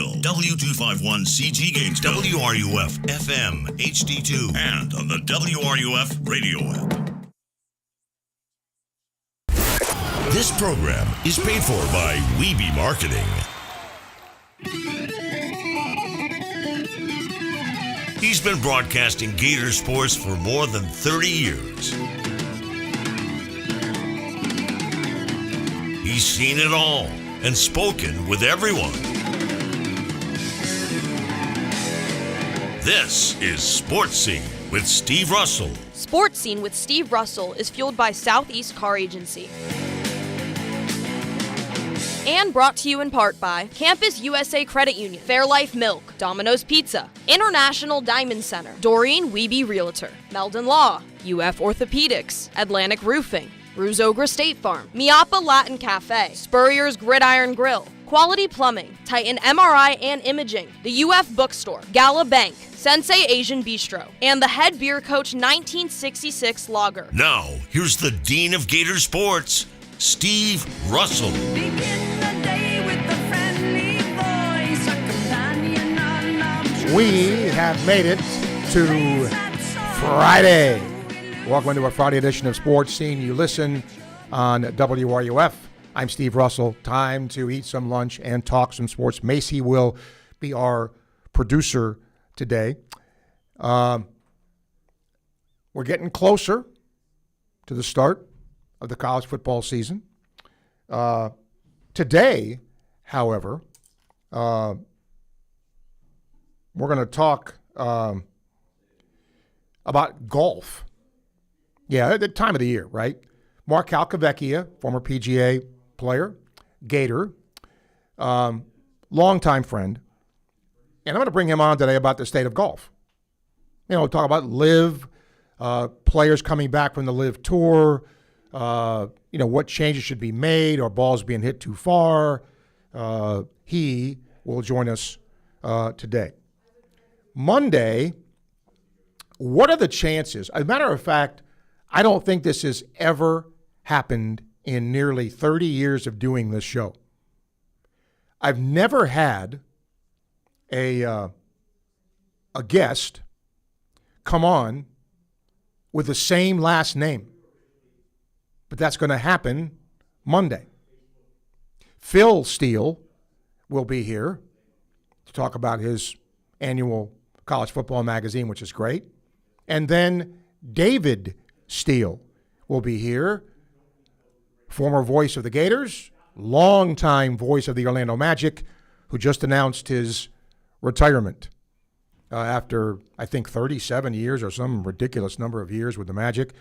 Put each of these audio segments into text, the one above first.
Gainesville, W251CG Gainesville, WRUF FM HD2, and on the WRUF radio app. This program is paid for by Weeby Marketing. He's been broadcasting Gator sports for more than 30 years. He's seen it all and spoken with everyone. This is Sports Scene with Steve Russell. Sports Scene with Steve Russell is fueled by Southeast Car Agency. And brought to you in part by Campus USA Credit Union, Fairlife Milk, Domino's Pizza, International Diamond Center, Doreen Wiebe Realtor, Meldon Law, UF Orthopedics, Atlantic Roofing, Ruzogra State Farm, Miapa Latin Cafe, Spurrier's Gridiron Grill, Quality Plumbing, Titan MRI and Imaging, the UF Bookstore, Gala Bank, Sensei Asian Bistro, and the head beer coach 1966 Lager. Now, here's the Dean of Gator Sports, Steve Russell. We have made it to Friday. Welcome to a Friday edition of Sports Scene. You listen on WRUF. I'm Steve Russell. Time to eat some lunch and talk some sports. Macy will be our producer today. We're getting closer to the start of the college football season. Today, however, we're going to talk about golf. Yeah, at the time of the year, right? Marc Calcavecchia, former PGA player, Gator, longtime friend. And I'm going to bring him on today about the state of golf. You know, talk about LIV, players coming back from the LIV Tour, what changes should be made, or balls being hit too far. He will join us today. Monday, what are the chances? As a matter of fact, I don't think this has ever happened in nearly 30 years of doing this show. I've never had a guest come on with the same last name. But that's going to happen Monday. Phil Steele will be here to talk about his annual college football magazine, which is great. And then David Steele will be here, former voice of the Gators, longtime voice of the Orlando Magic, who just announced his retirement after, I think, 37 years or some ridiculous number of years with the Magic.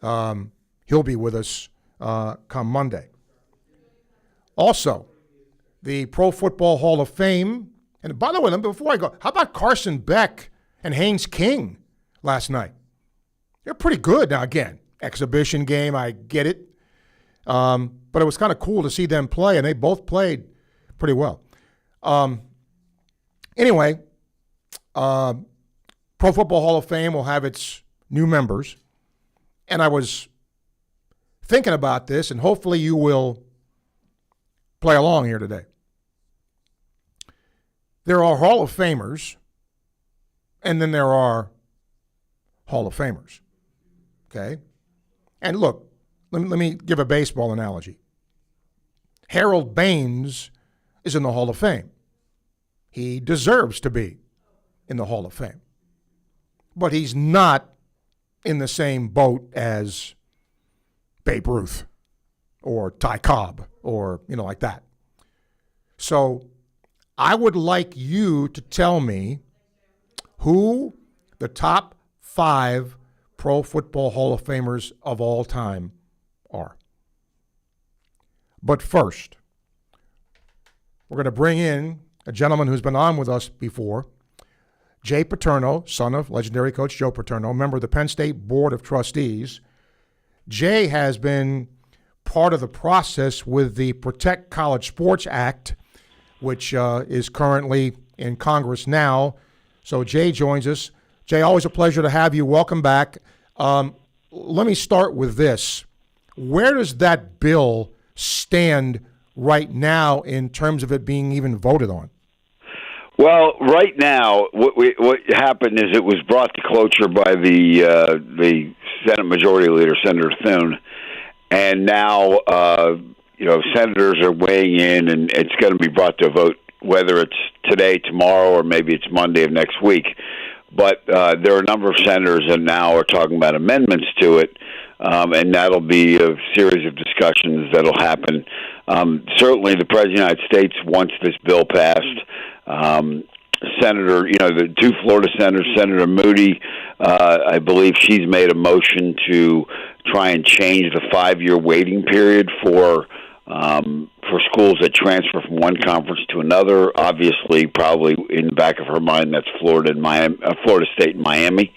He'll be with us come Monday. Also, the Pro Football Hall of Fame. And by the way, before I go, how about Carson Beck and Haynes King last night? They're pretty good. Now, again, exhibition game, I get it. But it was kind of cool to see them play, and they both played pretty well. Anyway, Pro Football Hall of Fame will have its new members. And I was thinking about this, and hopefully you will play along here today. There are Hall of Famers, and then there are Hall of Famers. Okay? And look, let me give a baseball analogy. Harold Baines is in the Hall of Fame. He deserves to be in the Hall of Fame. But he's not in the same boat as Babe Ruth or Ty Cobb or, like that. So I would like you to tell me who the top 5 Pro Football Hall of Famers of all time are. But first, we're going to bring in a gentleman who's been on with us before, Jay Paterno, son of legendary coach Joe Paterno, member of the Penn State Board of Trustees. Jay has been part of the process with the Protect College Sports Act, which is currently in Congress now. So Jay joins us. Jay, always a pleasure to have you. Welcome back. Let me start with this. Where does that bill stand right now in terms of it being even voted on? Well, right now, what happened is it was brought to cloture by the Senate Majority Leader, Senator Thune, and now senators are weighing in, and it's going to be brought to a vote, whether it's today, tomorrow, or maybe it's Monday of next week. But there are a number of senators that now are talking about amendments to it, and that'll be a series of discussions that'll happen. Certainly, the President of the United States wants this bill passed. Senator, the two Florida senators, Senator Moody, I believe she's made a motion to try and change the 5-year waiting period for schools that transfer from one conference to another. Obviously, probably in the back of her mind, that's Florida State and Miami.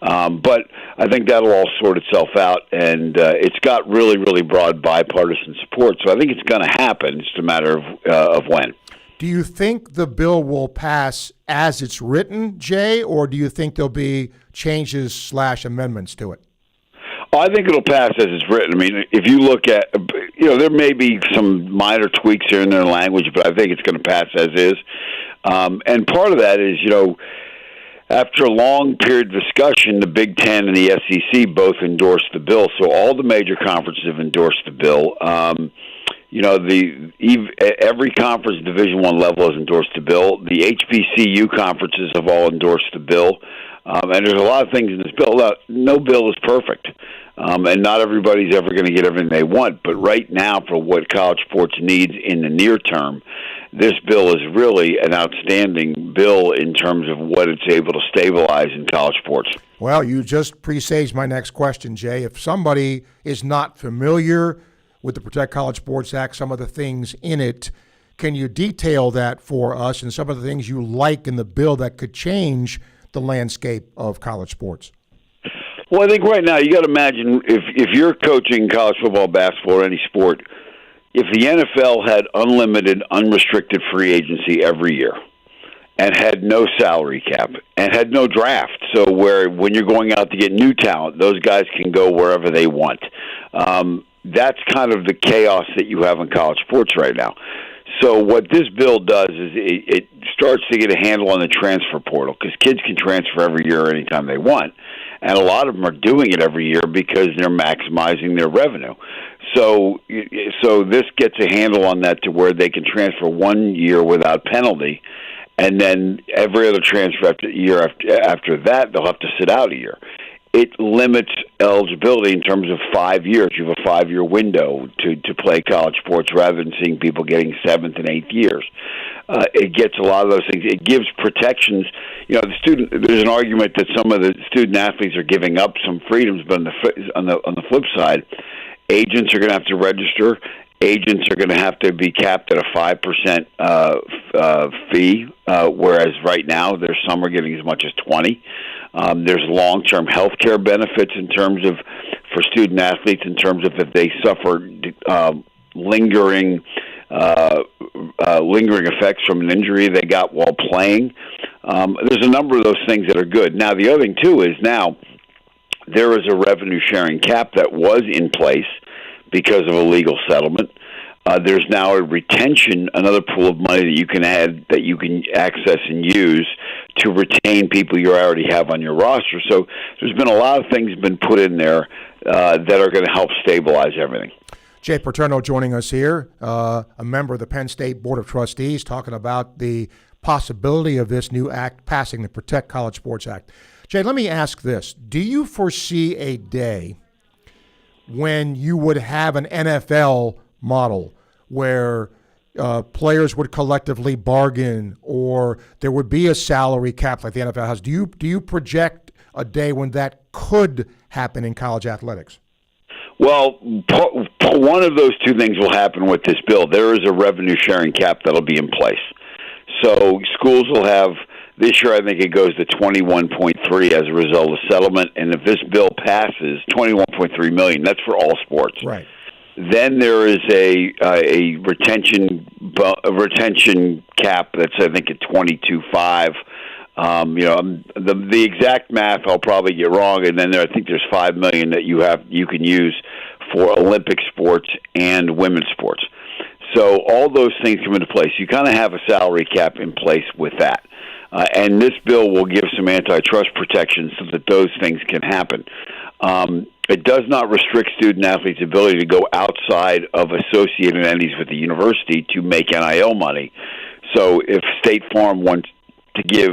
But I think that'll all sort itself out, and it's got really, really broad bipartisan support. So I think it's going to happen. It's just a matter of when. Do you think the bill will pass as it's written, Jay, or do you think there'll be changes / amendments to it? I think it'll pass as it's written. I mean, if you look at, there may be some minor tweaks here and there in language, but I think it's going to pass as is. And part of that is, after a long period of discussion, the Big Ten and the SEC both endorsed the bill. So all the major conferences have endorsed the bill. Every conference Division I level has endorsed the bill. The HBCU conferences have all endorsed the bill. And there's a lot of things in this bill. No bill is perfect. And not everybody's ever going to get everything they want. But right now, for what college sports needs in the near term, this bill is really an outstanding bill in terms of what it's able to stabilize in college sports. Well, you just presaged my next question, Jay. If somebody is not familiar with the Protect College Sports Act, some of the things in it, can you detail that for us and some of the things you like in the bill that could change the landscape of college sports? Well, I think right now you got to imagine if you're coaching college football, basketball, or any sport, if the NFL had unlimited, unrestricted free agency every year and had no salary cap and had no draft, so where when you're going out to get new talent, those guys can go wherever they want. That's kind of the chaos that you have in college sports right now. So what this bill does is it starts to get a handle on the transfer portal because kids can transfer every year anytime they want. And a lot of them are doing it every year because they're maximizing their revenue. So this gets a handle on that to where they can transfer 1 year without penalty, and then every other transfer after that, they'll have to sit out a year. It limits eligibility in terms of 5 years. You have a 5-year window to play college sports rather than seeing people getting 7th and 8th years. It gets a lot of those things. It gives protections. There's an argument that some of the student athletes are giving up some freedoms, but on the flip side, agents are going to have to register. Agents are going to have to be capped at a 5% fee, whereas right now some are getting as much as 20%. There's long-term health care benefits for student athletes in terms of if they suffer lingering effects from an injury they got while playing. There's a number of those things that are good. Now, the other thing, too, is now there is a revenue-sharing cap that was in place because of a legal settlement. There's now another pool of money that you can add, that you can access and use to retain people you already have on your roster. So there's been a lot of things been put in there that are going to help stabilize everything. Jay Paterno joining us here, a member of the Penn State Board of Trustees, talking about the possibility of this new act passing, the Protect College Sports Act. Jay, let me ask this. Do you foresee a day when you would have an NFL model where players would collectively bargain, or there would be a salary cap like the NFL has? Do you project a day when that could happen in college athletics? Well, one of those two things will happen with this bill. There is a revenue-sharing cap that'll be in place. So schools will have, this year I think it goes to 21.3 as a result of settlement, and if this bill passes, 21.3 million, that's for all sports. Right. Then there is a retention cap that's I think at 22.5. The exact math I'll probably get wrong, and then I think there's $5 million that you can use for Olympic sports and women's sports. So all those things come into place. You kind of have a salary cap in place with that. And this bill will give some antitrust protections so that those things can happen. It does not restrict student-athletes' ability to go outside of associated entities with the university to make NIL money. So if State Farm wants to give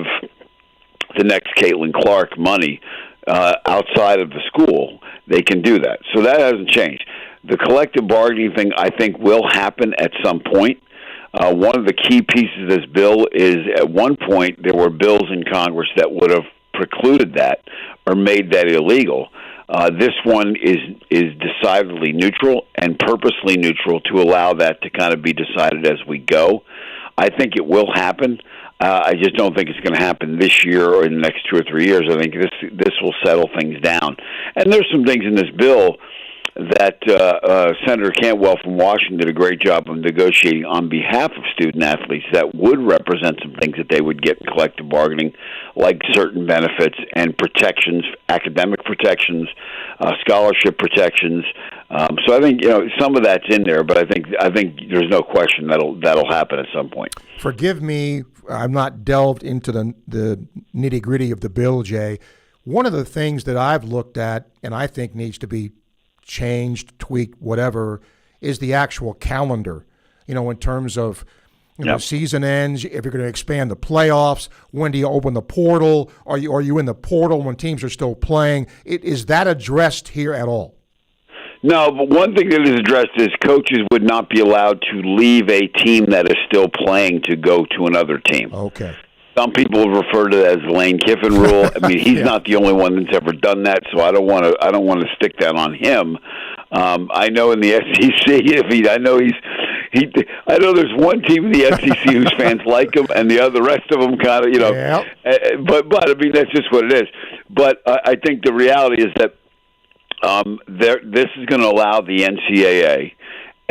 the next Caitlin Clark money outside of the school, they can do that. So that hasn't changed. The collective bargaining thing, I think, will happen at some point. One of the key pieces of this bill is at one point there were bills in Congress that would have precluded that or made that illegal. This one is decidedly neutral and purposely neutral to allow that to kind of be decided as we go. I think it will happen. I just don't think it's going to happen this year or in the next 2 or 3 years. I think this will settle things down. And there's some things in this bill that Senator Cantwell from Washington did a great job of negotiating on behalf of student-athletes that would represent some things that they would get in collective bargaining, like certain benefits and protections, academic protections, scholarship protections. So I think some of that's in there, but I think there's no question that'll happen at some point. Forgive me, I'm not delved into the nitty-gritty of the bill, Jay. One of the things that I've looked at and I think needs to be changed, tweaked, whatever, is the actual calendar, in terms of season ends, if you're going to expand the playoffs, when do you open the portal? Are you in the portal when teams are still playing? Is that addressed here at all? No, but one thing that is addressed is coaches would not be allowed to leave a team that is still playing to go to another team. Okay. Some people refer to it as the Lane Kiffin rule. I mean, he's not the only one that's ever done that, so I don't want to stick that on him. I know in the SEC, I know there's one team in the SEC whose fans like him, and the rest of them kind of, Yep. But I mean, that's just what it is. But I think the reality is that this is going to allow the NCAA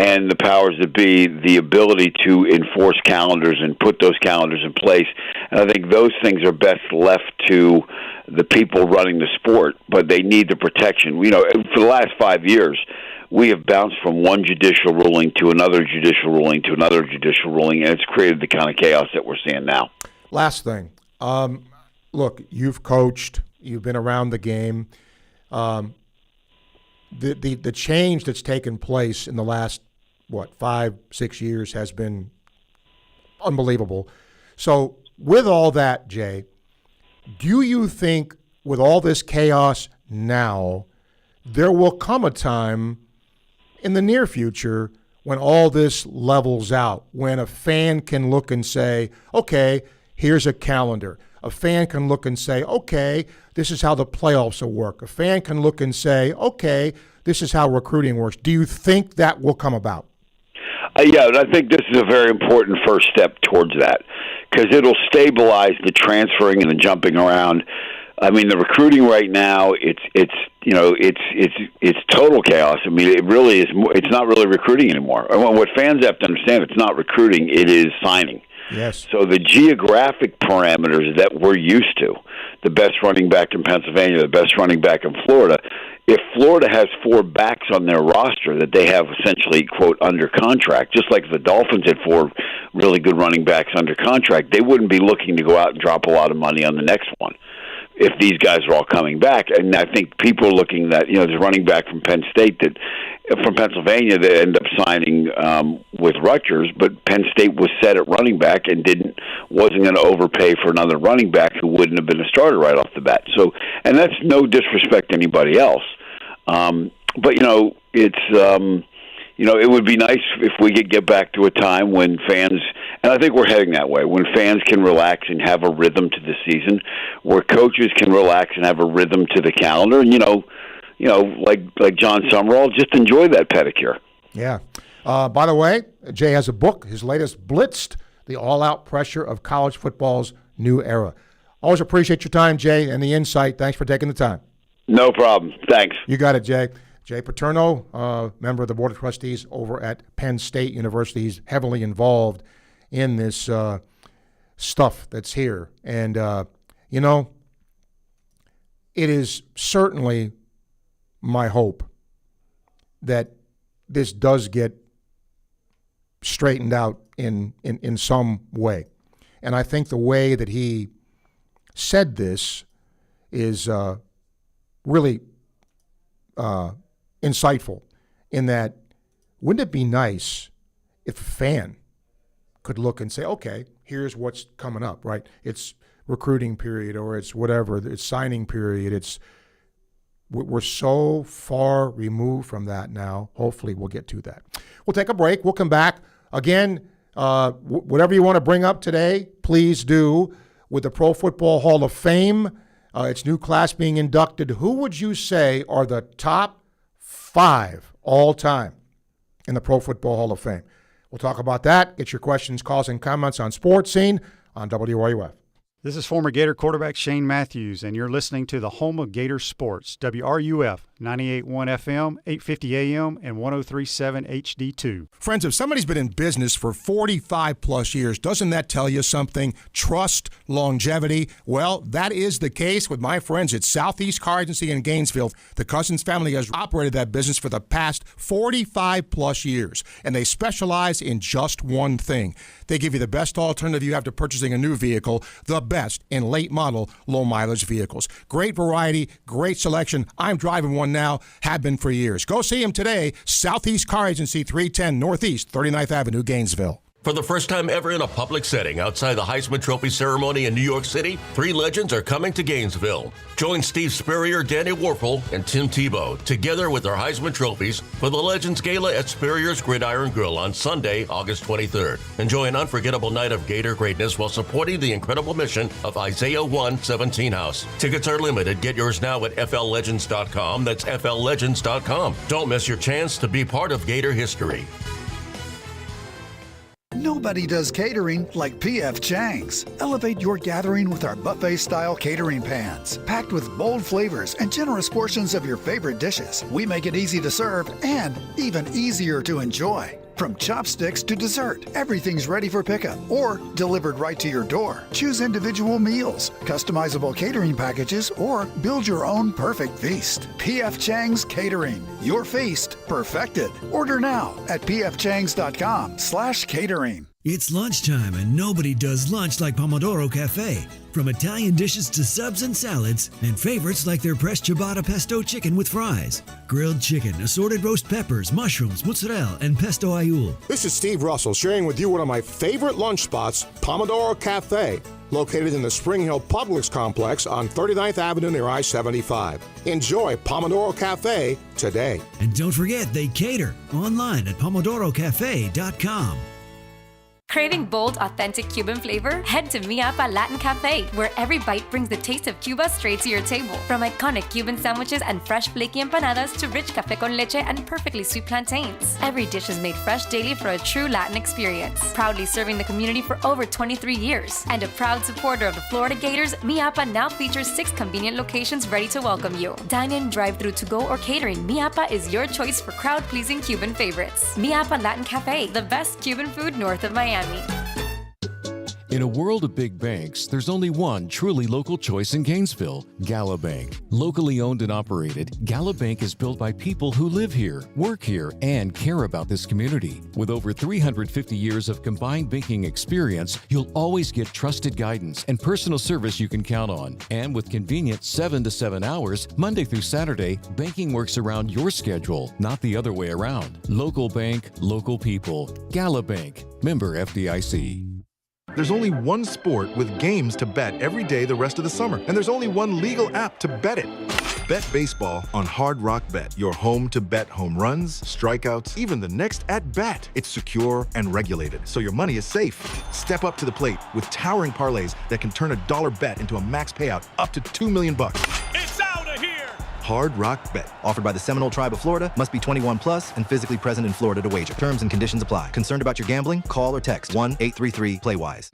and the powers that be the ability to enforce calendars and put those calendars in place. And I think those things are best left to the people running the sport, but they need the protection. For the last 5 years, we have bounced from one judicial ruling to another judicial ruling to another judicial ruling, and it's created the kind of chaos that we're seeing now. Last thing. Look, you've coached. You've been around the game. The change that's taken place in the last 5-6 years has been unbelievable. So with all that, Jay, do you think with all this chaos now, there will come a time in the near future when all this levels out, when a fan can look and say, okay, here's a calendar. A fan can look and say, okay, this is how the playoffs will work. A fan can look and say, okay, this is how recruiting works. Do you think that will come about? Yeah, and I think this is a very important first step towards that because it'll stabilize the transferring and the jumping around. I mean, the recruiting right now, it's total chaos. I mean, it really is. It's not really recruiting anymore. What fans have to understand, it's not recruiting; it is signing. Yes. So the geographic parameters that we're used to, the best running back in Pennsylvania, the best running back in Florida, if Florida has 4 backs on their roster that they have essentially, quote, under contract, just like the Dolphins had 4 really good running backs under contract, they wouldn't be looking to go out and drop a lot of money on the next one if these guys are all coming back. And I think people are looking at, there's a running back from from Pennsylvania that ended up signing with Rutgers, but Penn State was set at running back and wasn't going to overpay for another running back who wouldn't have been a starter right off the bat. So, and that's no disrespect to anybody else. But it's it would be nice if we could get back to a time when fans, and I think we're heading that way, when fans can relax and have a rhythm to the season, where coaches can relax and have a rhythm to the calendar, and like John Summerall, just enjoy that pedicure. Yeah. By the way, Jay has a book, his latest, Blitzed, The All-Out Pressure of College Football's New Era. Always appreciate your time, Jay, and the insight. Thanks for taking the time. No problem. Thanks. You got it, Jay. Jay Paterno, member of the Board of Trustees over at Penn State University. He's heavily involved in this stuff that's here. And, it is certainly my hope that this does get straightened out in some way. And I think the way that he said this is really insightful, in that wouldn't it be nice if a fan could look and say, okay, here's what's coming up, right? It's recruiting period, or it's whatever, it's signing period. We're so far removed from that now. Hopefully we'll get to that. We'll take a break. We'll come back. Again, whatever you want to bring up today, please do. With the Pro Football Hall of Fame, its new class being inducted, who would you say are the top 5 all-time in the Pro Football Hall of Fame? We'll talk about that. Get your questions, calls, and comments on Sports Scene on WRUF. This is former Gator quarterback Shane Matthews, and you're listening to the home of Gator sports, WRUF, 98.1 FM, 850 AM, and 103.7 HD2. Friends, if somebody's been in business for 45 plus years, doesn't that tell you something? Trust, longevity. Well, that is the case with my friends at Southeast Car Agency in Gainesville. The Cousins family has operated that business for the past 45 plus years, and they specialize in just one thing. They give you the best alternative you have to purchasing a new vehicle, the best in late model, low mileage vehicles. Great variety, great selection. I'm driving one now, have been for years. Go see him today, Southeast Car Agency, 310 Northeast 39th Avenue, Gainesville. For the first time ever in a public setting outside the Heisman Trophy ceremony in New York City, 3 legends are coming to Gainesville. Join Steve Spurrier, Danny Warfel, and Tim Tebow together with their Heisman trophies for the Legends Gala at Spurrier's Gridiron Grill on Sunday, August 23rd. Enjoy an unforgettable night of Gator greatness while supporting the incredible mission of Isaiah 1:17 House. Tickets are limited. Get yours now at FLLegends.com. That's FLLegends.com. Don't miss your chance to be part of Gator history. Nobody does catering like P.F. Chang's. Elevate your gathering with our buffet-style catering pans. Packed with bold flavors and generous portions of your favorite dishes, we make it easy to serve and even easier to enjoy. From chopsticks to dessert, everything's ready for pickup or delivered right to your door. Choose individual meals, customizable catering packages, or build your own perfect feast. P.F. Chang's Catering. Your feast perfected. Order now at pfchangs.com/catering. It's lunchtime and nobody does lunch like Pomodoro Cafe. From Italian dishes to subs and salads, and favorites like their pressed ciabatta pesto chicken with fries, grilled chicken, assorted roast peppers, mushrooms, mozzarella, and pesto aioli. This is Steve Russell sharing with you one of my favorite lunch spots, Pomodoro Cafe, located in the Spring Hill Publix complex on 39th Avenue near I-75. Enjoy Pomodoro Cafe today. And don't forget, they cater online at pomodorocafe.com. Craving bold, authentic Cuban flavor? Head to Mi Apa Latin Cafe, where every bite brings the taste of Cuba straight to your table. From iconic Cuban sandwiches and fresh flaky empanadas to rich café con leche and perfectly sweet plantains. Every dish is made fresh daily for a true Latin experience. Proudly serving the community for over 23 years. And a proud supporter of the Florida Gators, Mi Apa now features 6 convenient locations ready to welcome you. Dine-in, drive-thru, to-go, or catering, Mi Apa is your choice for crowd-pleasing Cuban favorites. Mi Apa Latin Cafe, the best Cuban food north of Miami. In a world of big banks, there's only one truly local choice in Gainesville, Gala Bank. Locally owned and operated, Gala Bank is built by people who live here, work here, and care about this community. With over 350 years of combined banking experience, you'll always get trusted guidance and personal service you can count on. And with convenient 7 to 7 hours, Monday through Saturday, banking works around your schedule, not the other way around. Local bank, local people. Gala Bank. Member FDIC. There's only one sport with games to bet every day the rest of the summer, and there's only one legal app to bet it. Bet baseball on Hard Rock Bet, your home to bet home runs, strikeouts, even the next at-bat. It's secure and regulated, so your money is safe. Step up to the plate with towering parlays that can turn a dollar bet into a max payout up to $2 million. It's out of here! Hard Rock Bet. Offered by the Seminole Tribe of Florida. Must be 21 plus and physically present in Florida to wager. Terms and conditions apply. Concerned about your gambling? Call or text 1-833-PLAY-WISE.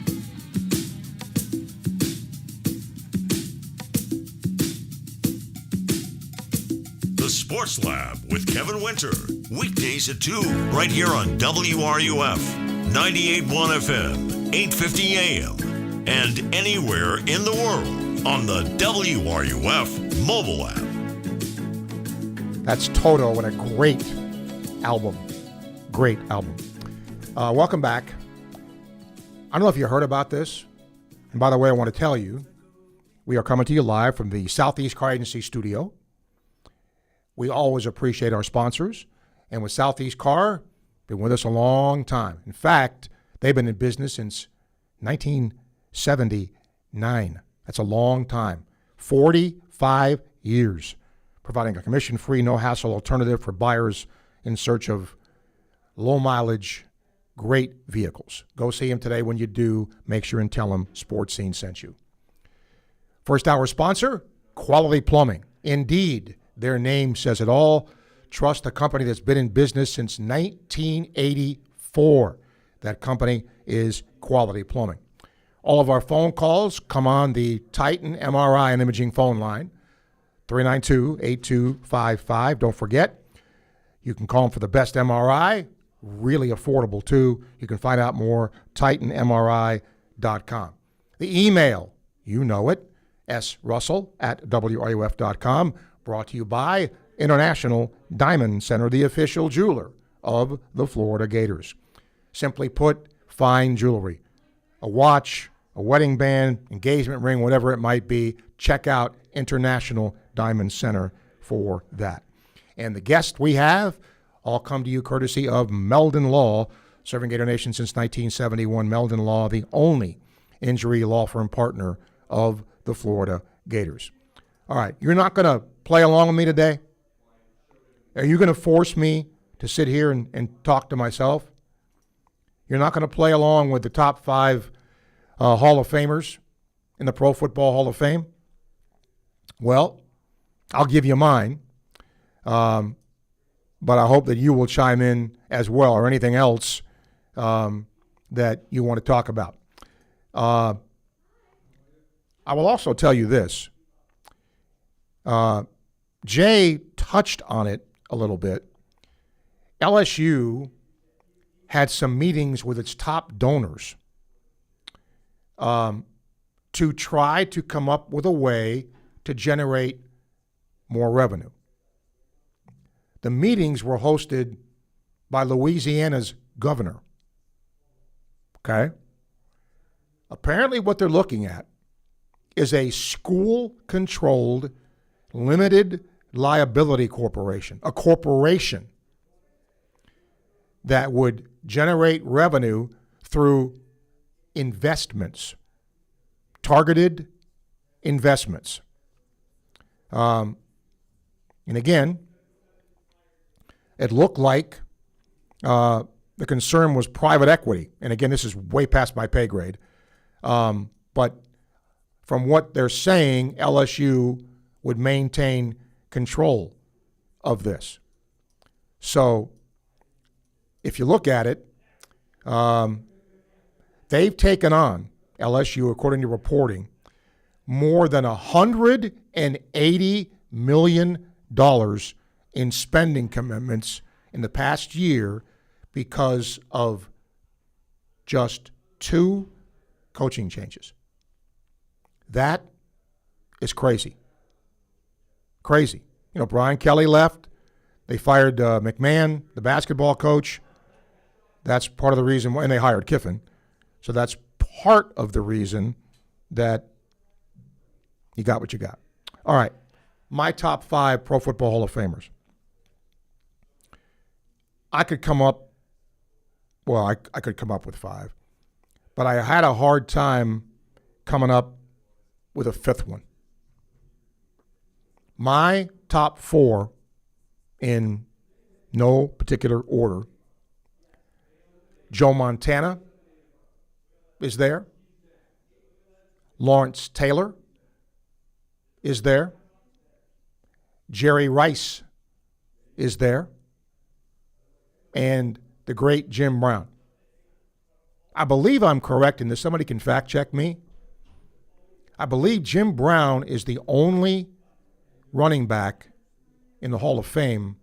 The Sports Lab with Kevin Winter. Weekdays at 2, right here on WRUF, 98.1 FM, 850 AM, and anywhere in the world on the WRUF mobile app. That's Toto, and a great album. Great album. Welcome back. I don't know if you heard about this. And by the way, I want to tell you, we are coming to you live from the Southeast Car Agency studio. We always appreciate our sponsors. And with Southeast Car, been with us a long time. In fact, they've been in business since 1979. That's a long time. 45 years, providing a commission-free, no-hassle alternative for buyers in search of low-mileage, great vehicles. Go see them today. When you do, make sure and tell them Sports Scene sent you. First hour sponsor, Quality Plumbing. Indeed, their name says it all. Trust a company that's been in business since 1984. That company is Quality Plumbing. All of our phone calls come on the Titan MRI and Imaging phone line, 392-8255. Don't forget, you can call them for the best MRI, really affordable too. You can find out more, TitanMRI.com. The email, you know it, srussell@wruf.com, brought to you by International Diamond Center, the official jeweler of the Florida Gators. Simply put, fine jewelry. A watch, a wedding band, engagement ring, whatever it might be, check out International Diamond Center for that. And the guests we have all come to you courtesy of Meldon Law, serving Gator Nation since 1971. Meldon Law, the only injury law firm partner of the Florida Gators. All right, you're not going to play along with me today? Are you going to force me to sit here and talk to myself? You're not going to play along with the top 5 Hall of Famers in the Pro Football Hall of Fame? Well, I'll give you mine, but I hope that you will chime in as well, or anything else that you want to talk about. I will also tell you this. Jay touched on it a little bit. LSU had some meetings with its top donors to try to come up with a way to generate more revenue. The meetings were hosted by Louisiana's governor. Okay? Apparently what they're looking at is a school-controlled, limited liability corporation, a corporation that would generate revenue through investments, targeted investments. And again, it looked like the concern was private equity. And again, this is way past my pay grade. But from what they're saying, LSU would maintain control of this. So if you look at it, they've taken on, LSU, according to reporting, more than $180 million in spending commitments in the past year because of just 2 coaching changes. That is crazy. Crazy. You know, Brian Kelly left. They fired McMahon, the basketball coach. That's part of the reason why, and they hired Kiffin. So that's part of the reason that you got what you got. All right, my top 5 Pro Football Hall of Famers. I could come up with 5, but I had a hard time coming up with a 5th one. My top 4, in no particular order: Joe Montana is there. Lawrence Taylor is there. Jerry Rice is there. And the great Jim Brown. I believe I'm correct in this. Somebody can fact check me. I believe Jim Brown is the only running back in the Hall of Fame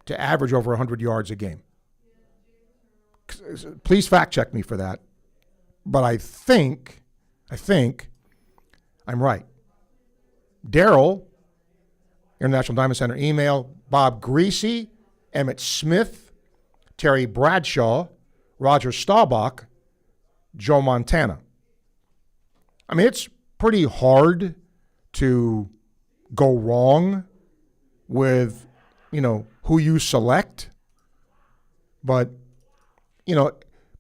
to average over 100 yards a game. Please fact check me for that. But I think I'm right. Daryl, International Diamond Center email, Bob Greasy, Emmett Smith, Terry Bradshaw, Roger Staubach, Joe Montana. I mean, it's pretty hard to go wrong with, who you select. But,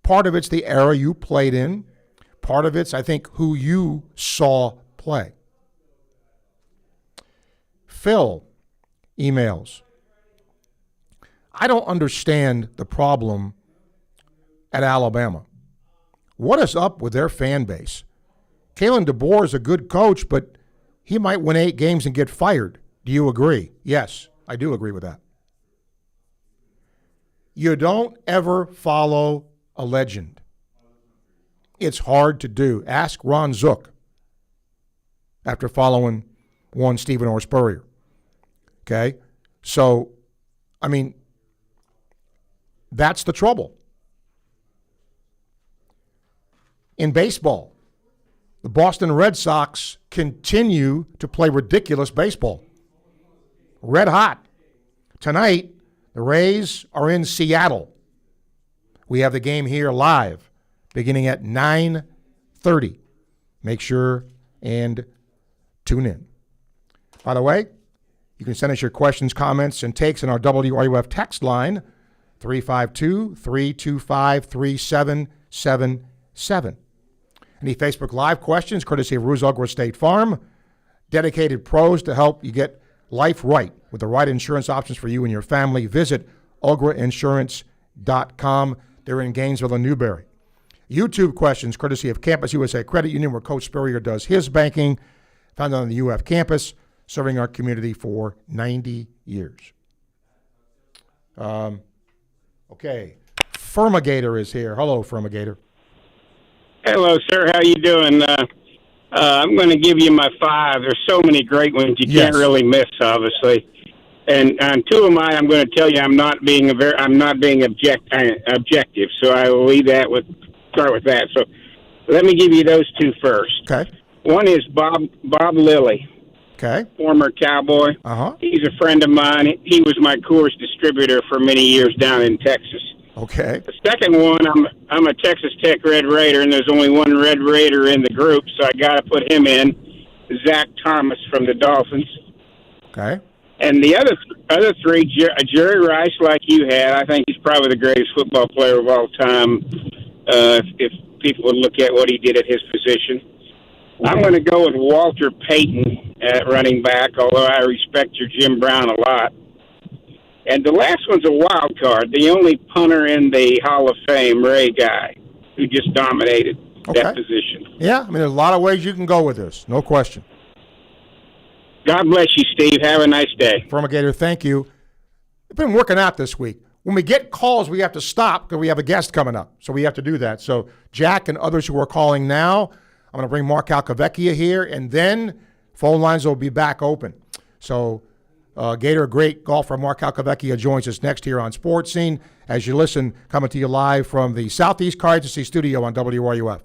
part of it's the era you played in. Part of it's, I think, who you saw play. Phil emails, I don't understand the problem at Alabama. What is up with their fan base? Kalen DeBoer is a good coach, but he might win 8 games and get fired. Do you agree? Yes, I do agree with that. You don't ever follow a legend. It's hard to do. Ask Ron Zook after following one Stephen Orr Spurrier. Okay? So, I mean, that's the trouble. In baseball, the Boston Red Sox continue to play ridiculous baseball. Red hot. Tonight, the Rays are in Seattle. We have the game here live, beginning at 9:30. Make sure and tune in. By the way, you can send us your questions, comments, and takes in our WRUF text line, 352-325-3777. Any Facebook Live questions, courtesy of Ruse Ogra State Farm. Dedicated pros to help you get life right with the right insurance options for you and your family. Visit ograinsurance.com. They're in Gainesville and Newberry. YouTube questions, courtesy of Campus USA Credit Union, where Coach Spurrier does his banking. Found on the UF campus, serving our community for 90 years. Okay. Firmigator is here. Hello, Firmigator. Hello, sir. How you doing? I'm going to give you my 5. There's so many great ones you can't really miss, obviously. And on 2 of mine, I'm going to tell you I'm not being objective. So I will start with that. So let me give you those 2 first. Okay. One is Bob Lilly. Okay. Former Cowboy. He's a friend of mine. He was my Coors distributor for many years down in Texas. Okay. The second one, I'm a Texas Tech Red Raider, and there's only one Red Raider in the group, so I got to put him in. Zach Thomas from the Dolphins. Okay. And the other 3, Jerry Rice, like you had, I think he's probably the greatest football player of all time. If people would look at what he did at his position. I'm going to go with Walter Payton at running back, although I respect your Jim Brown a lot. And the last one's a wild card, the only punter in the Hall of Fame, Ray Guy, who just dominated that position. Yeah, I mean, there's a lot of ways you can go with this, no question. God bless you, Steve. Have a nice day. Firmigator, thank you. It's been working out this week. When we get calls, we have to stop because we have a guest coming up, so we have to do that. So Jack and others who are calling now, I'm going to bring Marc Calcavecchia here, and then phone lines will be back open. So Gator, great golfer Marc Calcavecchia joins us next here on Sports Scene as you listen, coming to you live from the Southeast Car Agency studio on WRUF.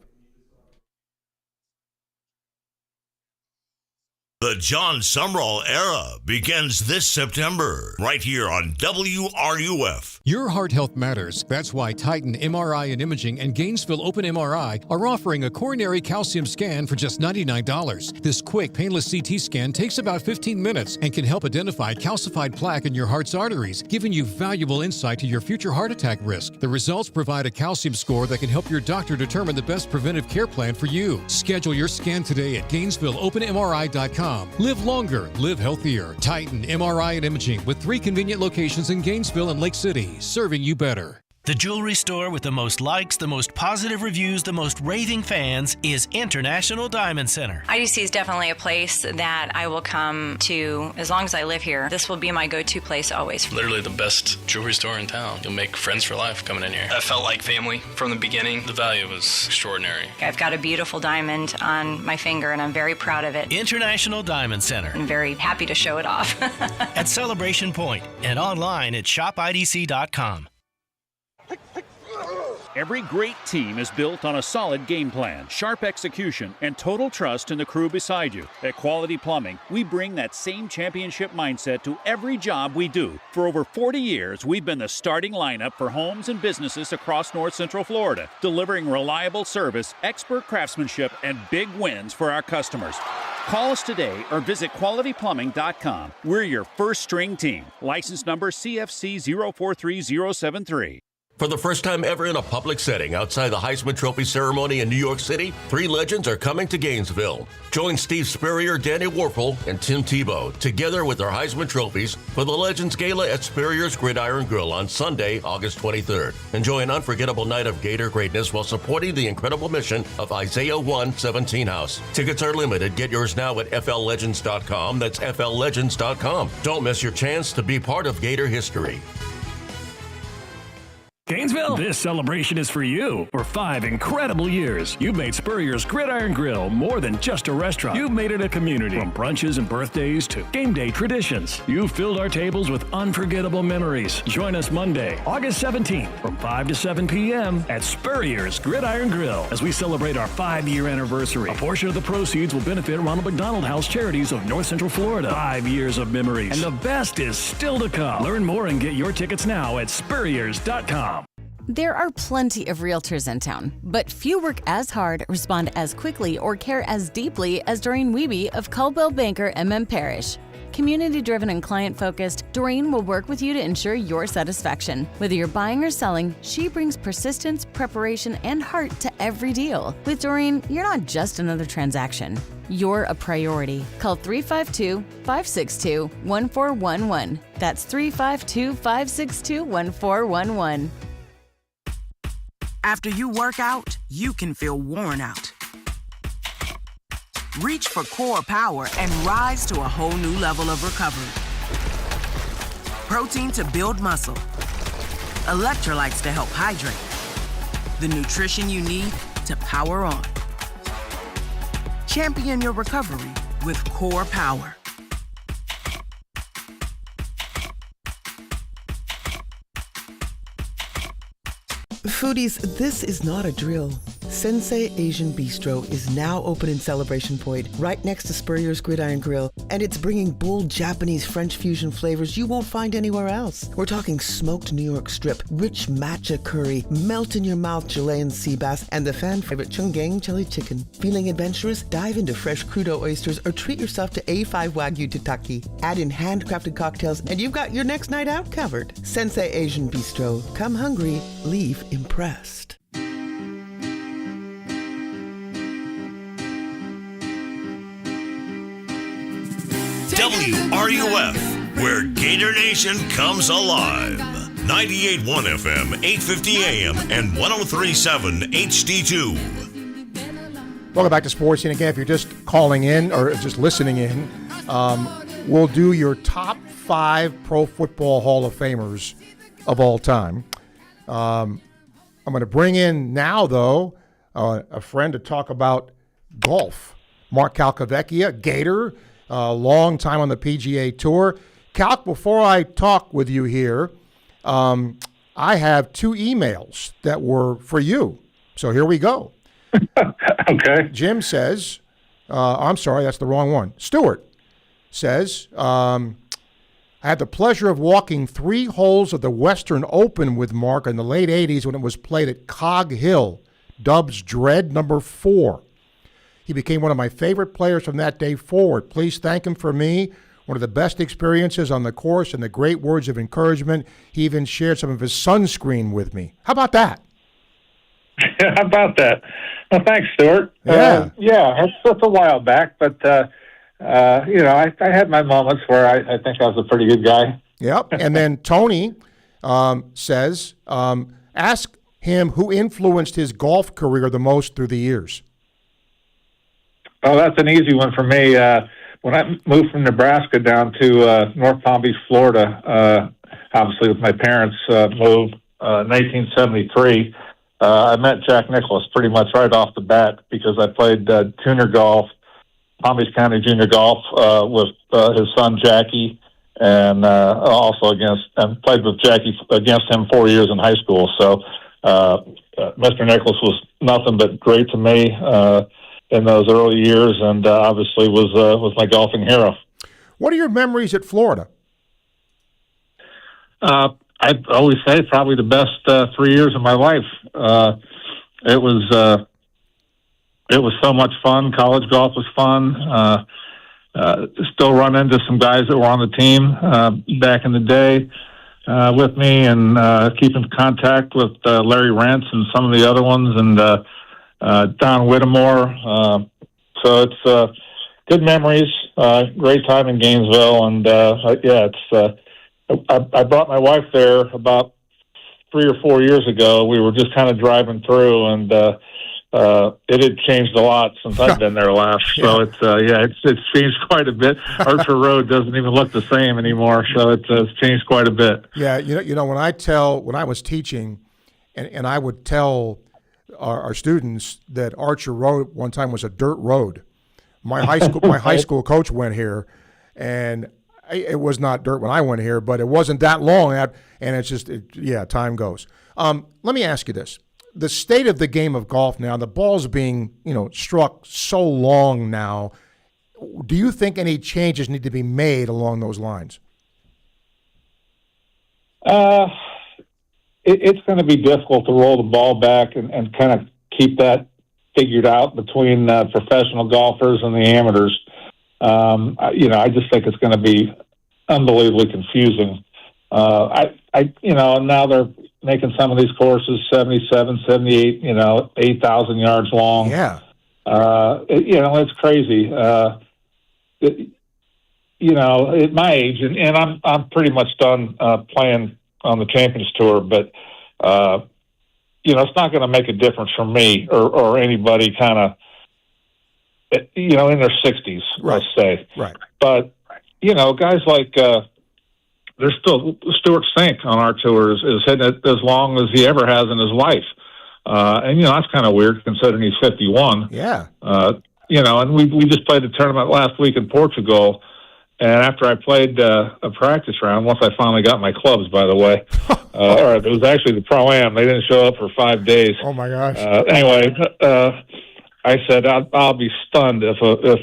The John Sumrall era begins this September, right here on WRUF. Your heart health matters. That's why Titan MRI and Imaging and Gainesville Open MRI are offering a coronary calcium scan for just $99. This quick, painless CT scan takes about 15 minutes and can help identify calcified plaque in your heart's arteries, giving you valuable insight to your future heart attack risk. The results provide a calcium score that can help your doctor determine the best preventive care plan for you. Schedule your scan today at GainesvilleOpenMRI.com. Live longer, live healthier. Titan MRI and Imaging with 3 convenient locations in Gainesville and Lake City, serving you better. The jewelry store with the most likes, the most positive reviews, the most raving fans is International Diamond Center. IDC is definitely a place that I will come to as long as I live here. This will be my go-to place always. Literally the best jewelry store in town. You'll make friends for life coming in here. I felt like family from the beginning. The value was extraordinary. I've got a beautiful diamond on my finger, and I'm very proud of it. International Diamond Center. I'm very happy to show it off. At Celebration Point and online at shopidc.com. Every great team is built on a solid game plan, sharp execution, and total trust in the crew beside you. At Quality Plumbing, we bring that same championship mindset to every job we do. For over 40 years, we've been the starting lineup for homes and businesses across North Central Florida, delivering reliable service, expert craftsmanship, and big wins for our customers. Call us today or visit qualityplumbing.com. We're your first string team. License number CFC 043073. For the first time ever in a public setting outside the Heisman Trophy ceremony in New York City, three legends are coming to Gainesville. Join Steve Spurrier, Danny Warfel, and Tim Tebow together with their Heisman trophies for the Legends Gala at Spurrier's Gridiron Grill on Sunday, August 23rd. Enjoy an unforgettable night of Gator greatness while supporting the incredible mission of Isaiah 1:17 House. Tickets are limited. Get yours now at FLLegends.com. That's FLLegends.com. Don't miss your chance to be part of Gator history. Gainesville, this celebration is for you. For 5 incredible years, you've made Spurrier's Gridiron Grill more than just a restaurant. You've made it a community. From brunches and birthdays to game day traditions, you've filled our tables with unforgettable memories. Join us Monday, August 17th from 5 to 7 p.m. at Spurrier's Gridiron Grill as we celebrate our 5-year anniversary. A portion of the proceeds will benefit Ronald McDonald House Charities of North Central Florida. 5 years of memories. And the best is still to come. Learn more and get your tickets now at Spurriers.com. There are plenty of realtors in town, but few work as hard, respond as quickly, or care as deeply as Doreen Wiebe of Caldwell Banker MM Parish. Community-driven and client-focused, Doreen will work with you to ensure your satisfaction. Whether you're buying or selling, she brings persistence, preparation, and heart to every deal. With Doreen, you're not just another transaction. You're a priority. Call 352-562-1411. That's 352-562-1411. After you work out, you can feel worn out. Reach for Core Power and rise to a whole new level of recovery. Protein to build muscle. Electrolytes to help hydrate. The nutrition you need to power on. Champion your recovery with Core Power. Foodies, this is not a drill. Sensei Asian Bistro is now open in Celebration Point, right next to Spurrier's Gridiron Grill, and it's bringing bold Japanese French fusion flavors you won't find anywhere else. We're talking smoked New York strip, rich matcha curry, melt-in-your-mouth Chilean sea bass, and the fan-favorite Chunggang chili chicken. Feeling adventurous? Dive into fresh crudo oysters or treat yourself to A5 Wagyu tataki. Add in handcrafted cocktails, and you've got your next night out covered. Sensei Asian Bistro. Come hungry, leave impressed. WRUF, where Gator Nation comes alive. 98.1 FM, 850 AM, and 103.7 HD2. Welcome back to Sports. And again, if you're just calling in or just listening in, we'll do your top 5 Pro Football Hall of Famers of all time. I'm going to bring in now, though, a friend to talk about golf. Marc Calcavecchia, Gator, long time on the PGA Tour. Calc, before I talk with you here, I have 2 emails that were for you. So here we go. Okay. Jim says, I'm sorry, that's the wrong one. Stuart says, I had the pleasure of walking 3 holes of the Western Open with Mark in the late 80s when it was played at Cog Hill, Dub's Dread number 4. He became one of my favorite players from that day forward. Please thank him for me. One of the best experiences on the course and the great words of encouragement. He even shared some of his sunscreen with me. How about that? How about that? Well, thanks, Stuart. Yeah. That's a while back, but, I had my moments where I think I was a pretty good guy. Yep. And then Tony says, ask him who influenced his golf career the most through the years. Oh, that's an easy one for me. When I moved from Nebraska down to North Palm Beach, Florida, obviously with my parents moved in 1973, I met Jack Nicklaus pretty much right off the bat because I played junior golf, Palm Beach County junior golf with his son Jackie, and also played with Jackie against him 4 years in high school. So Mr. Nicholas was nothing but great to me in those early years, and obviously was my golfing hero. What are your memories at Florida? I always say probably the best 3 years of my life. It was so much fun. College golf was fun. Still run into some guys that were on the team back in the day with me, and keep in contact with Larry Rentz and some of the other ones, and Don Whittemore. So it's good memories. Great time in Gainesville, and I brought my wife there about 3 or 4 years ago. We were just kind of driving through, and it had changed a lot since I've been there last. So it's changed quite a bit. Archer Road doesn't even look the same anymore. So it's changed quite a bit. Yeah, you know when I was teaching, and I would tell our students that Archer Road one time was a dirt road. My high school coach went here, and it was not dirt when I went here, but it wasn't that long. And it's just, time goes. Let me ask you this. The state of the game of golf now, the ball's being, struck so long now. Do you think any changes need to be made along those lines? It's going to be difficult to roll the ball back and kind of keep that figured out between professional golfers and the amateurs. I just think it's going to be unbelievably confusing. Now they're making some of these courses 77, 78, 8,000 yards long. Yeah. It's crazy. At my age, and I'm pretty much done playing on the Champions Tour, but it's not going to make a difference for me or anybody kind of, in their 60s, let's say. Right. But, guys like, there's still Stuart Sink on our tour is hitting it as long as he ever has in his life. And that's kind of weird considering he's 51. Yeah. And we just played a tournament last week in Portugal. And after I played a practice round, once I finally got my clubs, by the way, or it was actually the Pro-Am. They didn't show up for 5 days. Oh, my gosh. Anyway, I said, I'll be stunned if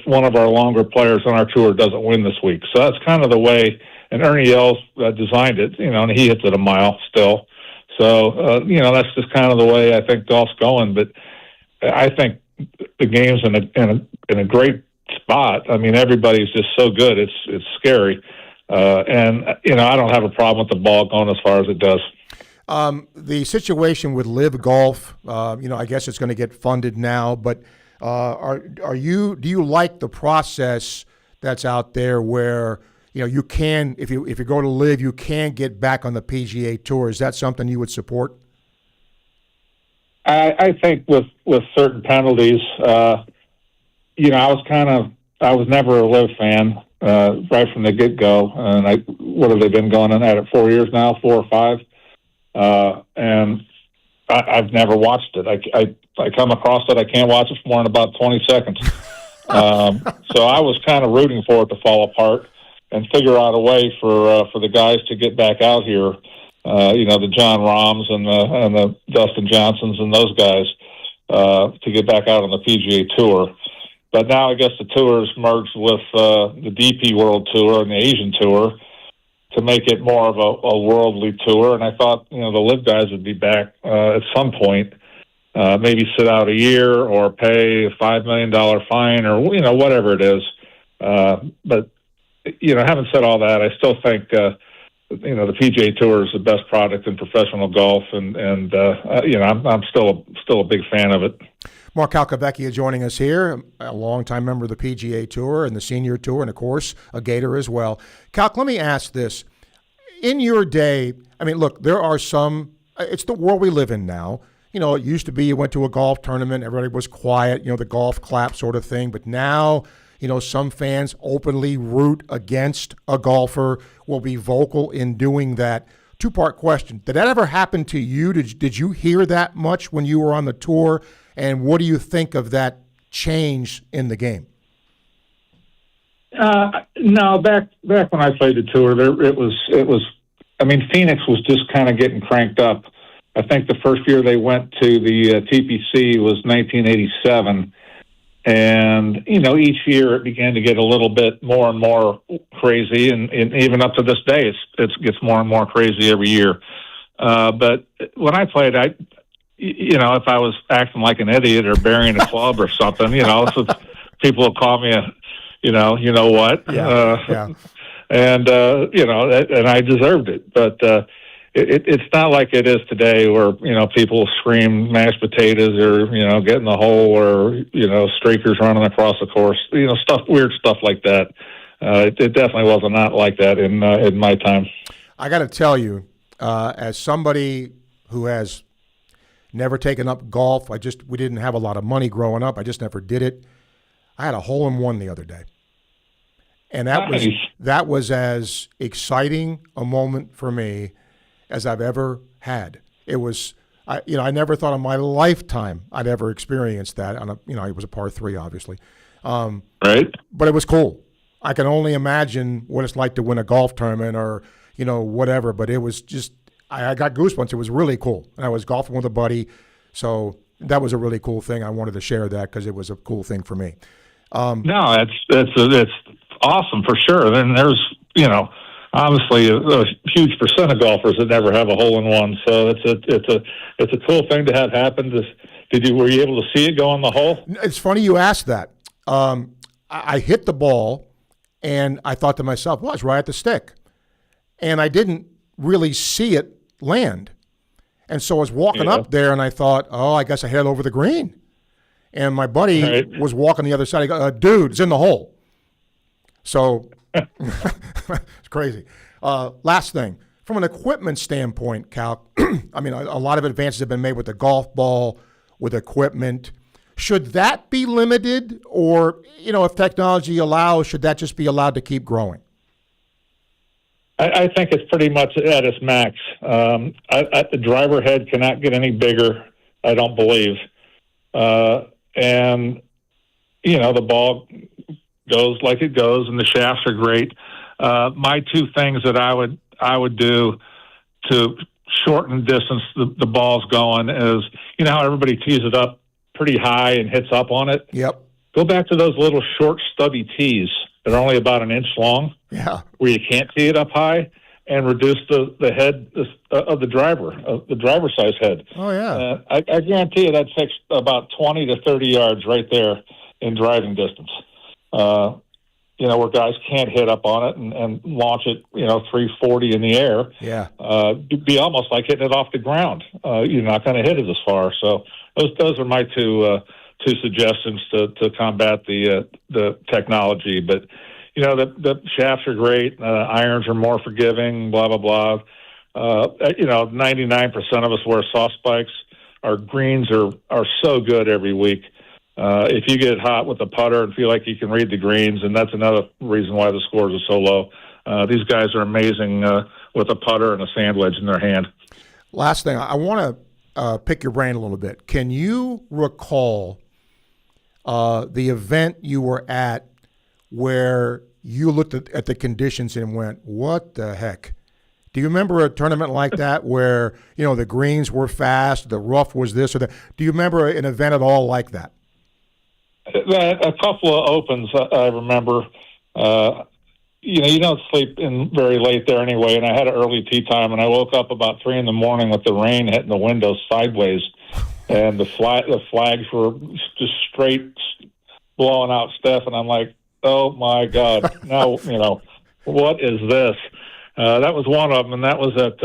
one of our longer players on our tour doesn't win this week. So that's kind of the way, and Ernie Els designed it, and he hits it a mile still. So, that's just kind of the way I think golf's going. But I think the game's in a great spot. I mean, everybody's just so good. It's scary. And I don't have a problem with the ball going as far as it does. The situation with Live Golf, I guess it's going to get funded now, but do you like the process that's out there where, you can, if you go to Live, you can get back on the PGA Tour? Is that something you would support? I think with certain penalties, I was never a Live fan right from the get-go, and what have they been going on at it 4 years now, 4 or 5? And I've never watched it. I come across it. I can't watch it for more than about 20 seconds. So I was kind of rooting for it to fall apart and figure out a way for the guys to get back out here. The John Rahms and the Dustin Johnsons and those guys to get back out on the PGA Tour. But now I guess the tour is merged with the DP World Tour and the Asian Tour to make it more of a worldly tour. And I thought, the Live guys would be back at some point, maybe sit out a year or pay a $5 million fine or, whatever it is. But, having said all that, I still think, the PGA Tour is the best product in professional golf. And I'm still a big fan of it. Marc Calcavecchia joining us here, a longtime member of the PGA Tour and the Senior Tour, and, of course, a Gator as well. Calc, let me ask this. In your day, look, there are some – it's the world we live in now. It used to be you went to a golf tournament, everybody was quiet, the golf clap sort of thing. But now, some fans openly root against a golfer, will be vocal in doing that. Two-part question. Did that ever happen to you? Did you hear that much when you were on the tour? And what do you think of that change in the game? No, back when I played the tour, it was. Phoenix was just kind of getting cranked up. I think the first year they went to the TPC was 1987. And, each year it began to get a little bit more and more crazy. And even up to this day, it gets more and more crazy every year. But when I played, if I was acting like an idiot or burying a club or something, so people will call me you know what? Yeah. And I deserved it. But it's not like it is today where, people scream mashed potatoes or, get in the hole or, streakers running across the course, weird stuff like that. It definitely wasn't not like that in my time. I got to tell you, as somebody who has never taken up golf, we didn't have a lot of money growing up. I just never did it. I had a hole-in-one the other day. And that was as exciting a moment for me as I've ever had. It was, I never thought in my lifetime I'd ever experienced that. It was a par 3, obviously. Right. But it was cool. I can only imagine what it's like to win a golf tournament or, whatever. But it was just, I got goosebumps. It was really cool. And I was golfing with a buddy. So that was a really cool thing. I wanted to share that because it was a cool thing for me. No, it's awesome for sure. And there's, obviously a huge percent of golfers that never have a hole-in-one. So it's a cool thing to have happen. Were you able to see it go in the hole? It's funny you asked that. I hit the ball, and I thought to myself, well, it's right at the stick. And I didn't really see it land. And so I was walking up there, and I thought, oh, I guess I hit it over the green. And my buddy was walking the other side. He goes, dude, it's in the hole. So it's crazy. Last thing, from an equipment standpoint, Cal, a lot of advances have been made with the golf ball, with equipment. Should that be limited, or, if technology allows, should that just be allowed to keep growing? I think it's pretty much at its max. The driver head cannot get any bigger, I don't believe. And, the ball goes like it goes, and the shafts are great. My two things that I would do to shorten the distance the ball's going is, how everybody tees it up pretty high and hits up on it? Yep. Go back to those little short, stubby tees that are only about an inch long, where you can't tee it up high, and reduce the head of the driver size head. Oh, yeah. I guarantee you that takes about 20 to 30 yards right there in driving distance. Where guys can't hit up on it and launch it, 340 in the air. Yeah. Be almost like hitting it off the ground. You're not going to hit it as far. So those are my two suggestions to combat the technology. But, the shafts are great. Irons are more forgiving, blah, blah, blah. 99% of us wear soft spikes. Our greens are so good every week. If you get hot with a putter and feel like you can read the greens, and that's another reason why the scores are so low. These guys are amazing with a putter and a sand wedge in their hand. Last thing, I want to pick your brain a little bit. Can you recall the event you were at where you looked at the conditions and went, what the heck? Do you remember a tournament like that where, the greens were fast, the rough was this or that? Do you remember an event at all like that? A couple of opens, I remember. You don't sleep in very late there anyway, and I had an early tee time, and I woke up about 3 a.m. with the rain hitting the windows sideways, and the flags were just straight blowing out stuff, and I'm like, oh, my God, now, what is this? That was one of them, and that was at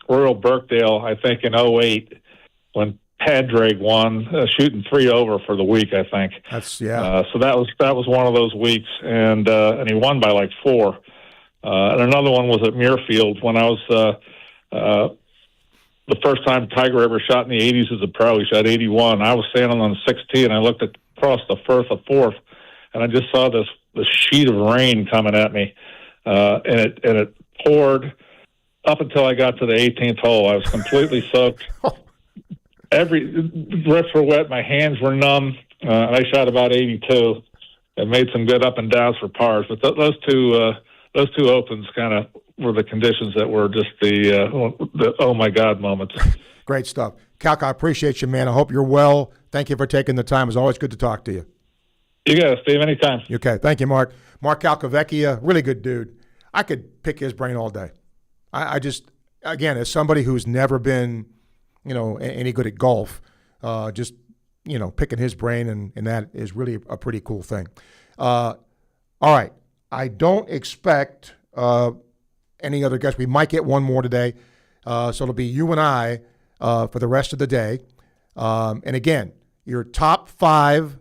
Royal Birkdale, I think, in 2008, when Padraig won, shooting 3 over for the week, I think. So that was one of those weeks, and he won by like 4. And another one was at Muirfield when I was the first time Tiger ever shot in the 80s as a pro. He shot 81. I was standing on the 6th tee, and I looked across the Firth of 4th, and I just saw this sheet of rain coming at me, and it poured up until I got to the 18th hole. I was completely soaked. The grips were wet. My hands were numb. And I shot about 82 and made some good up and downs for pars. But those two those two opens kind of were the conditions that were just the oh my God moments. Great stuff. Calc, I appreciate you, man. I hope you're well. Thank you for taking the time. It's always good to talk to you. You got it, Steve. Anytime. Okay. Thank you, Marc. Marc Calcavecchia, really good dude. I could pick his brain all day. I just, again, as somebody who's never been, any good at golf, just, picking his brain, and that is really a pretty cool thing. All right. I don't expect any other guests. We might get one more today. So it'll be you and I for the rest of the day. And again, your top 5,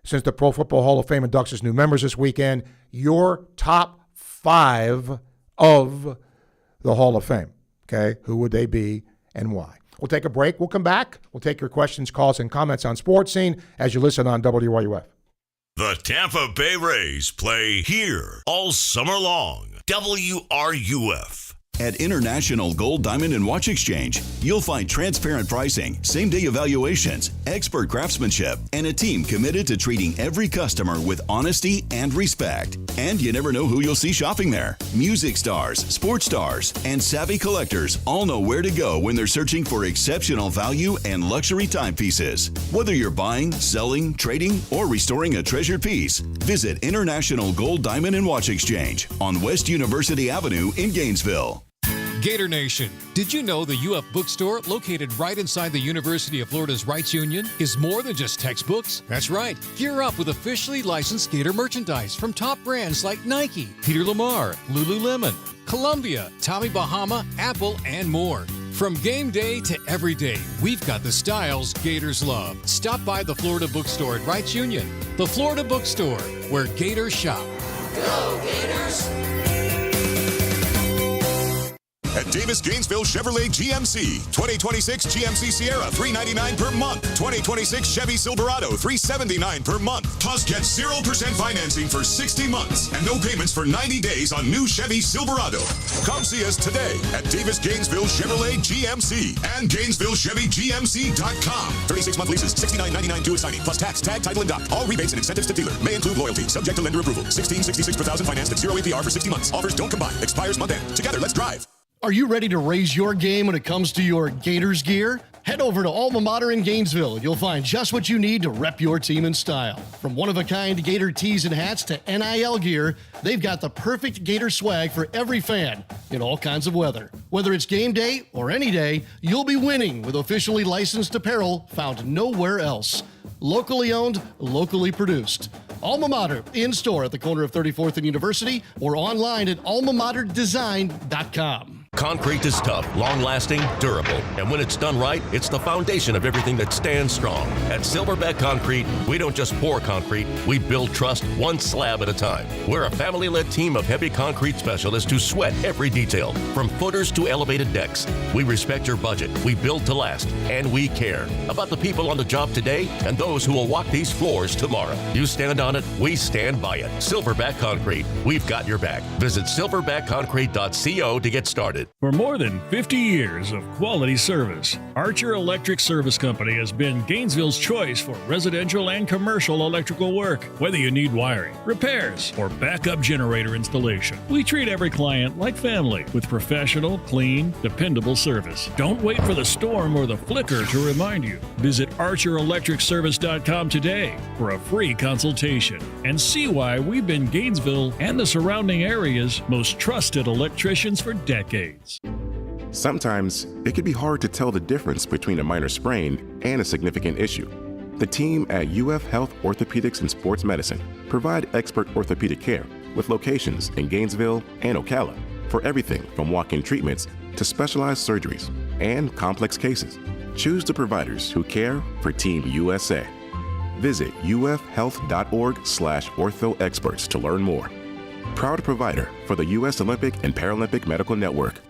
since the Pro Football Hall of Fame inducts its new members this weekend, your top 5 of the Hall of Fame. Okay? Who would they be and why? We'll take a break. We'll come back. We'll take your questions, calls, and comments on Sports Scene as you listen on WRUF. The Tampa Bay Rays play here all summer long. WRUF. At International Gold, Diamond, and Watch Exchange, you'll find transparent pricing, same-day evaluations, expert craftsmanship, and a team committed to treating every customer with honesty and respect. And you never know who you'll see shopping there. Music stars, sports stars, and savvy collectors all know where to go when they're searching for exceptional value and luxury timepieces. Whether you're buying, selling, trading, or restoring a treasured piece, visit International Gold, Diamond, and Watch Exchange on West University Avenue in Gainesville. Gator Nation, did you know the UF bookstore, located right inside the University of Florida's Rights Union, is more than just textbooks? That's right. Gear up with officially licensed Gator merchandise from top brands like Nike, Peter Lamar, Lululemon, Columbia, Tommy Bahama, Apple, and more. From game day to every day, we've got the styles Gators love. Stop by the Florida bookstore at Rights Union. The Florida bookstore, where Gators shop. Go Gators! At Davis Gainesville Chevrolet GMC, 2026 GMC Sierra $399 per month, 2026 Chevy Silverado $379 per month. Plus, get 0% financing for 60 months and no payments for 90 days on new Chevy Silverado. Come see us today at Davis Gainesville Chevrolet GMC and GainesvilleChevyGMC.com. 36-month leases, $69.99 due at signing, plus tax, tag, title, and dock. All rebates and incentives to dealer may include loyalty, subject to lender approval. $16.66 per thousand financed at 0 APR for 60 months. Offers don't combine. Expires month end. Together, let's drive. Are you ready to raise your game when it comes to your Gators gear? Head over to Alma Mater in Gainesville. You'll find just what you need to rep your team in style. From one-of-a-kind Gator tees and hats to NIL gear, they've got the perfect Gator swag for every fan in all kinds of weather. Whether it's game day or any day, you'll be winning with officially licensed apparel found nowhere else. Locally owned, locally produced. Alma Mater, in-store at the corner of 34th and University or online at almamaterdesign.com. Concrete is tough, long-lasting, durable. And when it's done right, it's the foundation of everything that stands strong. At Silverback Concrete, we don't just pour concrete, we build trust one slab at a time. We're a family-led team of heavy concrete specialists who sweat every detail, from footers to elevated decks. We respect your budget, we build to last, and we care about the people on the job today and those who will walk these floors tomorrow. You stand on it, we stand by it. Silverback Concrete, we've got your back. Visit silverbackconcrete.co to get started. For more than 50 years of quality service, Archer Electric Service Company has been Gainesville's choice for residential and commercial electrical work. Whether you need wiring, repairs, or backup generator installation, we treat every client like family with professional, clean, dependable service. Don't wait for the storm or the flicker to remind you. Visit ArcherElectricService.com today for a free consultation and see why we've been Gainesville and the surrounding area's most trusted electricians for decades. Sometimes it can be hard to tell the difference between a minor sprain and a significant issue. The team at UF Health Orthopedics and Sports Medicine provide expert orthopedic care with locations in Gainesville and Ocala for everything from walk-in treatments to specialized surgeries and complex cases. Choose the providers who care for Team USA. Visit ufhealth.org/orthoexperts to learn more. Proud provider for the U.S. Olympic and Paralympic Medical Network.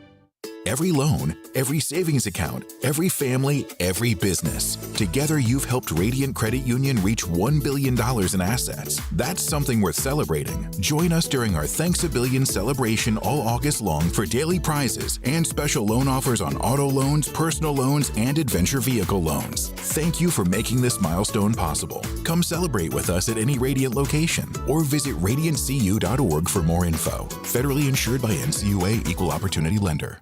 every loan, every savings account, every family, every business. Together, you've helped Radiant Credit Union reach $1 billion in assets. That's something worth celebrating. Join us during our Thanks a Billion celebration all August long for daily prizes and special loan offers on auto loans, personal loans, and adventure vehicle loans. Thank you for making this milestone possible. Come celebrate with us at any Radiant location or visit radiantcu.org for more info. Federally insured by NCUA, Equal Opportunity Lender.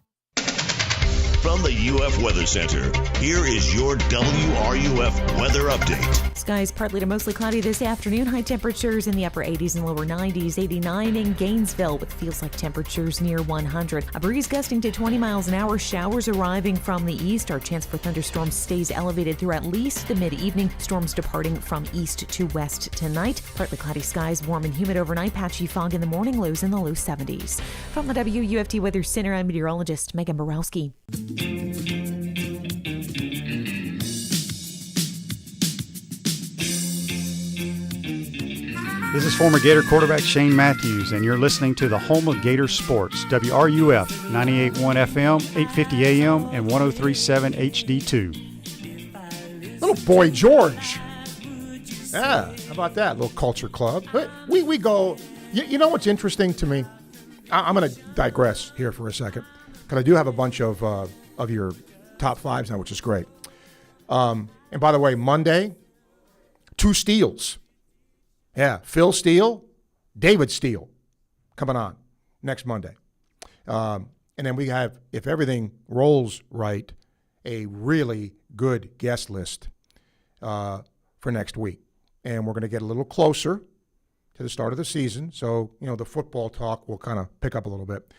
From the UF Weather Center, here is your WRUF weather update. Skies partly to mostly cloudy this afternoon. High temperatures in the upper 80s and lower 90s. 89 in Gainesville with feels like temperatures near 100. A breeze gusting to 20 miles an hour. Showers arriving from the east. Our chance for thunderstorms stays elevated through at least the mid-evening. Storms departing from east to west tonight. Partly cloudy skies, warm and humid overnight. Patchy fog in the morning, lows in the low 70s. From the WUFT Weather Center, I'm meteorologist Megan Borowski. This is former Gator quarterback Shane Matthews, and you're listening to the home of Gator Sports, WRUF 98.1 FM, 850 AM, and 103.7 HD2. Little Boy George. Yeah, how about that? Little culture club. We go, you know what's interesting to me? I'm going to digress here for a second, because I do have a bunch of your top fives now, which is great. And by the way, Monday, 2 steals. Yeah, Phil Steele, David Steele coming on next Monday. And then we have, if everything rolls right, a really good guest list for next week. And we're going to get a little closer to the start of the season. So, the football talk will kind of pick up a little bit.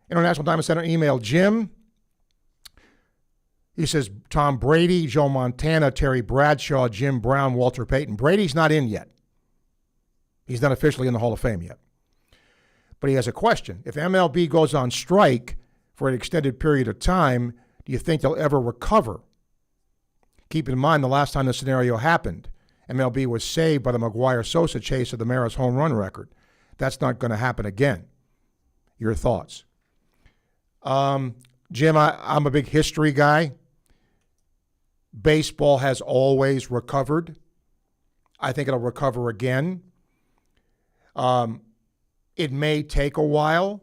International Diamond Center email, Jim. He says, Tom Brady, Joe Montana, Terry Bradshaw, Jim Brown, Walter Payton. Brady's not in yet. He's not officially in the Hall of Fame yet. But he has a question. If MLB goes on strike for an extended period of time, do you think they'll ever recover? Keep in mind the last time this scenario happened, MLB was saved by the McGuire-Sosa chase of the Maris home run record. That's not going to happen again. Your thoughts? Jim, I'm a big history guy. Baseball has always recovered. I think it'll recover again. It may take a while,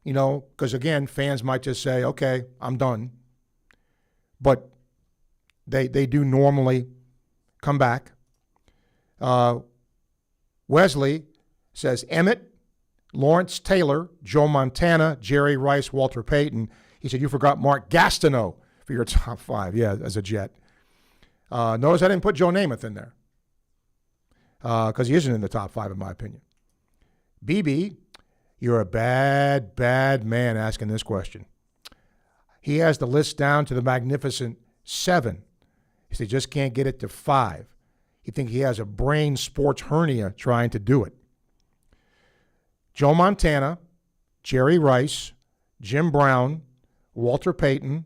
because, again, fans might just say, okay, I'm done. But they do normally come back. Wesley says Emmett, Lawrence Taylor, Joe Montana, Jerry Rice, Walter Payton. He said, you forgot Mark Gastineau for your top 5, as a Jet. Notice I didn't put Joe Namath in there because he isn't in the top 5, in my opinion. BB, you're a bad, bad man asking this question. He has the list down to the magnificent 7. He said, just can't get it to 5. You think he has a brain sports hernia trying to do it. Joe Montana, Jerry Rice, Jim Brown, Walter Payton,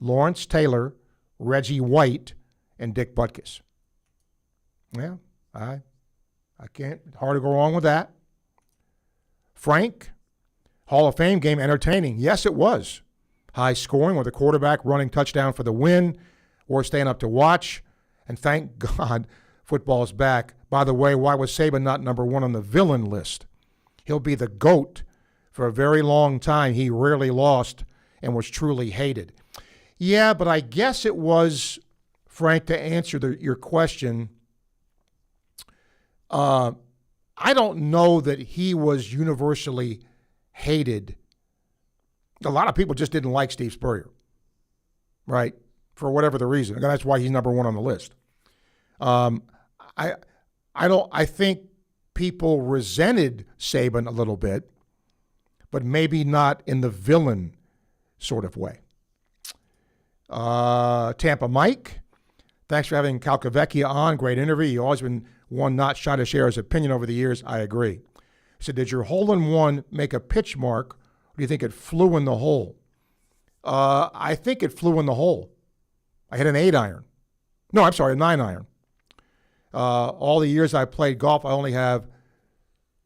Lawrence Taylor, Reggie White, and Dick Butkus. Yeah, I can't, hard to go wrong with that. Frank, Hall of Fame game, entertaining. Yes, it was. High scoring with a quarterback running touchdown for the win. We're staying up to watch. And thank God football's back. By the way, why was Saban not number 1 on the villain list? He'll be the GOAT for a very long time. He rarely lost and was truly hated. Yeah, but I guess it was, Frank, to answer your question, I don't know that he was universally hated. A lot of people just didn't like Steve Spurrier, right? For whatever the reason. That's why he's number 1 on the list. I think people resented Saban a little bit, but maybe not in the villain sort of way. Tampa Mike, thanks for having Calcavecchia on. Great interview. You've always been one not shy to share his opinion over the years. I agree. He said, did your hole-in-one make a pitch mark, or do you think it flew in the hole? I think it flew in the hole. I hit an 8-iron. No, I'm sorry, a 9-iron. All the years I played golf, I only have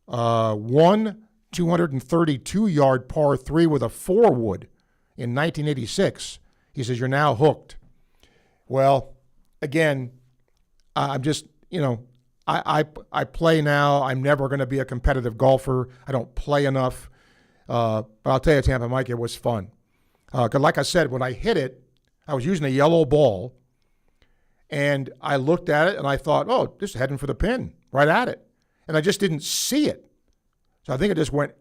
one 232-yard par 3 with a 4-wood in 1986. He says, you're now hooked. Well, again, I'm just, I play now. I'm never going to be a competitive golfer. I don't play enough. But I'll tell you, Tampa Mike, it was fun. 'Cause like I said, when I hit it, I was using a yellow ball, and I looked at it, and I thought, oh, this is heading for the pin, right at it. And I just didn't see it. So I think it just went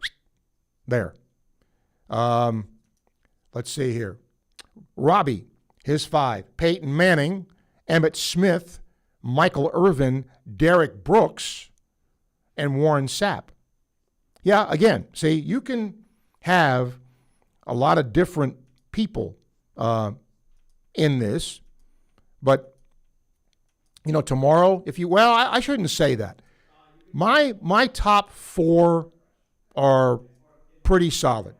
there. Let's see here. Robbie, his 5. Peyton Manning, Emmitt Smith, Michael Irvin, Derek Brooks, and Warren Sapp. Yeah, again, see, you can have a lot of different people in this, but, tomorrow, I shouldn't say that. My top 4 are pretty solid.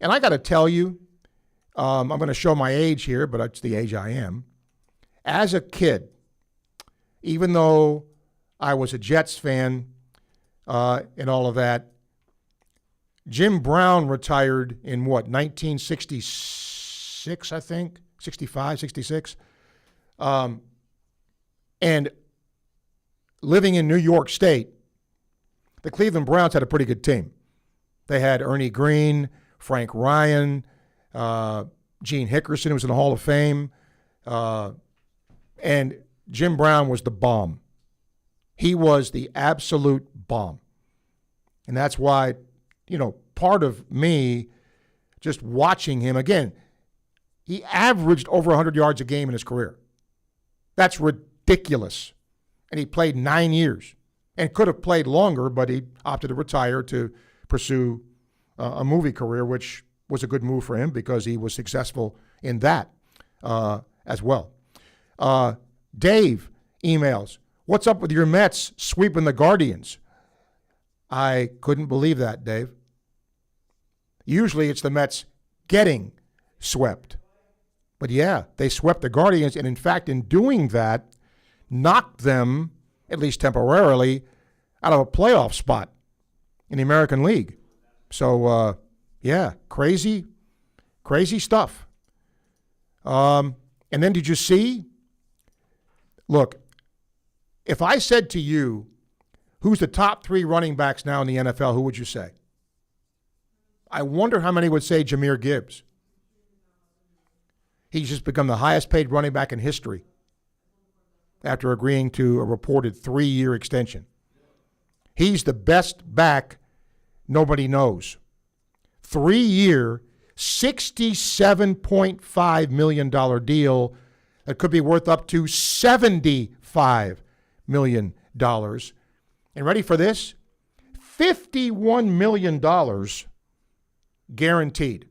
And I got to tell you, I'm going to show my age here, but it's the age I am. As a kid, even though I was a Jets fan and all of that, Jim Brown retired in 1966, I think, 65, 66. And living in New York State, the Cleveland Browns had a pretty good team. They had Ernie Green, Frank Ryan, Gene Hickerson, who was in the Hall of Fame, and Jim Brown was the bomb. He was the absolute bomb. And that's why, part of me just watching him, again, he averaged over 100 yards a game in his career. That's ridiculous. And he played 9 years and could have played longer, but he opted to retire to pursue a movie career, which was a good move for him because he was successful in that as well. Dave emails, what's up with your Mets sweeping the Guardians? I couldn't believe that, Dave. Usually it's the Mets getting swept. But yeah, they swept the Guardians, and in fact, in doing that, knocked them, at least temporarily, out of a playoff spot in the American League. So, crazy stuff. And then did you see? Look, if I said to you, who's the top 3 running backs now in the NFL, who would you say? I wonder how many would say Jahmyr Gibbs. He's just become the highest paid running back in history after agreeing to a reported 3-year extension. He's the best back nobody knows. 3-year, $67.5 million deal that could be worth up to $75 million. And ready for this? $51 million guaranteed.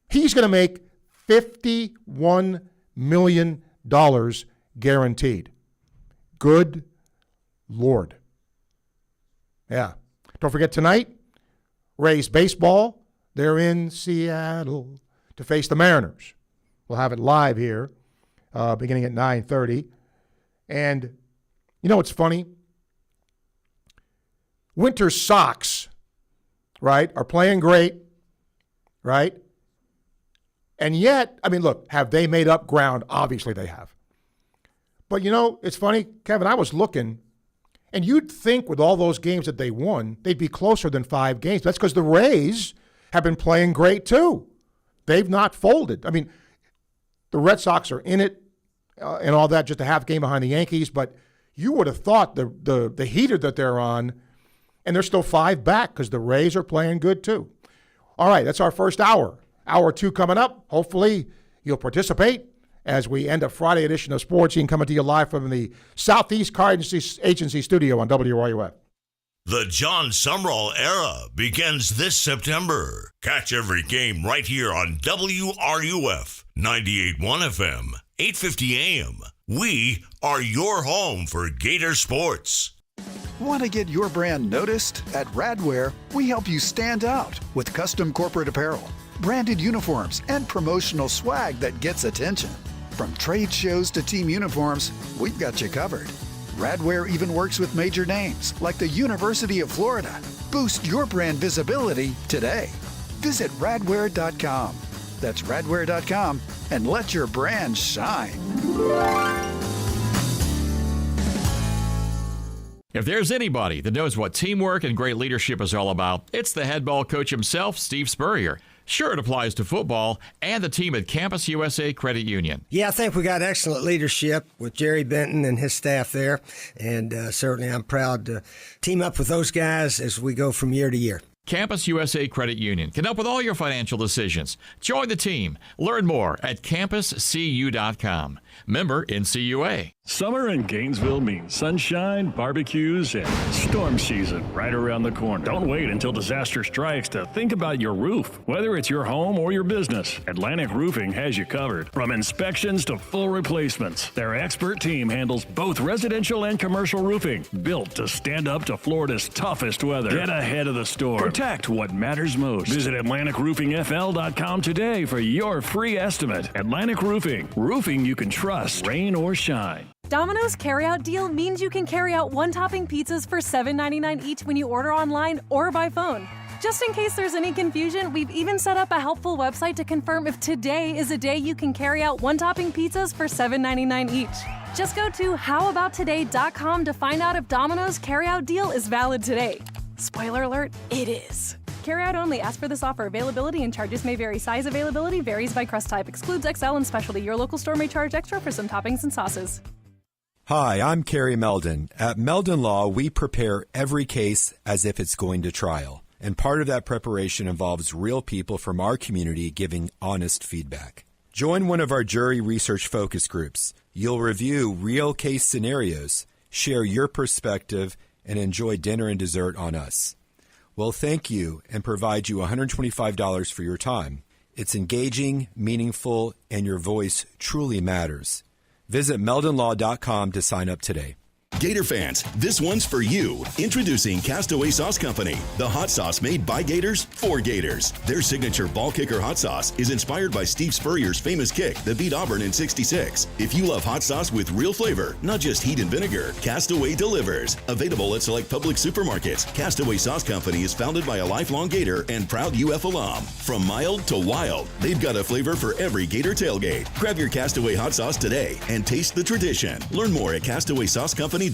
He's going to make $51 million guaranteed. Good Lord. Yeah. Don't forget tonight, Rays baseball. They're in Seattle to face the Mariners. We'll have it live here beginning at 9:30. And you know what's funny? Winter Sox, right, are playing great, right? And yet, look, have they made up ground? Obviously they have. But, it's funny, Kevin, I was looking, and you'd think with all those games that they won, they'd be closer than 5 games. That's because the Rays have been playing great too. They've not folded. The Red Sox are in it and all that, just a half game behind the Yankees, but you would have thought the heater that they're on, and they're still 5 back because the Rays are playing good too. All right, that's our first hour. Hour 2 coming up. Hopefully you'll participate as we end a Friday edition of Sports Scene coming to you live from the Southeast Car Agency studio on WRUF. The John Sumrall era begins this September. Catch every game right here on WRUF 98.1 FM, 850 AM. We are your home for Gator sports. Want to get your brand noticed? At Radware, we help you stand out with custom corporate apparel, branded uniforms, and promotional swag that gets attention. From trade shows to team uniforms, we've got you covered. Radware even works with major names like the University of Florida. Boost your brand visibility today. Visit radware.com. That's radware.com, and let your brand shine. If there's anybody that knows what teamwork and great leadership is all about, it's the head ball coach himself, Steve Spurrier. Sure, it applies to football and the team at Campus USA Credit Union. Yeah, I think we got excellent leadership with Jerry Benton and his staff there, and certainly I'm proud to team up with those guys as we go from year to year. Campus USA Credit Union can help with all your financial decisions. Join the team. Learn more at campuscu.com. Member NCUA. Summer in Gainesville means sunshine, barbecues, and storm season right around the corner. Don't wait until disaster strikes to think about your roof. Whether it's your home or your business, Atlantic Roofing has you covered. From inspections to full replacements, their expert team handles both residential and commercial roofing, built to stand up to Florida's toughest weather. Get ahead of the storm. Protect what matters most. Visit AtlanticRoofingFL.com today for your free estimate. Atlantic Roofing. Roofing you can trust, rain or shine. Domino's carryout deal means you can carry out one-topping pizzas for $7.99 each when you order online or by phone. Just in case there's any confusion, we've even set up a helpful website to confirm if today is a day you can carry out one-topping pizzas for $7.99 each. Just go to howabouttoday.com to find out if Domino's carryout deal is valid today. Spoiler alert, it is. Carryout only. Ask for this offer. Availability and charges may vary. Size availability varies by crust type. Excludes XL and specialty. Your local store may charge extra for some toppings and sauces. Hi, I'm Kerry Meldon. At Meldon Law, we prepare every case as if it's going to trial. And part of that preparation involves real people from our community giving honest feedback. Join one of our jury research focus groups. You'll review real case scenarios, share your perspective, and enjoy dinner and dessert on us. We'll thank you and provide you $125 for your time. It's engaging, meaningful, and your voice truly matters. Visit meldonlaw.com to sign up today. Gator fans, this one's for you. Introducing Castaway Sauce Company, the hot sauce made by Gators for Gators. Their signature ball kicker hot sauce is inspired by Steve Spurrier's famous kick that beat Auburn in '66. If you love hot sauce with real flavor, not just heat and vinegar, Castaway delivers. Available at select public supermarkets, Castaway Sauce Company is founded by a lifelong Gator and proud UF alum. From mild to wild, they've got a flavor for every Gator tailgate. Grab your Castaway hot sauce today and taste the tradition. Learn more at CastawaySauceCompany.com.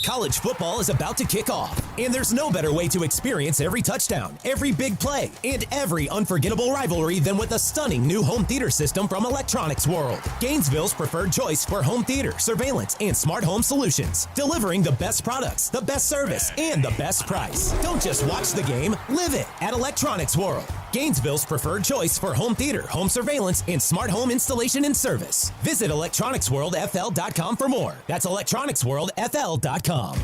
College football is about to kick off, and there's no better way to experience every touchdown, every big play, and every unforgettable rivalry than with a stunning new home theater system from Electronics World. Gainesville's preferred choice for home theater, surveillance, and smart home solutions. Delivering the best products, the best service, and the best price. Don't just watch the game, live it at Electronics World. Gainesville's preferred choice for home theater, home surveillance, and smart home installation and service. Visit electronicsworldfl.com for more. That's electronicsworldfl.com.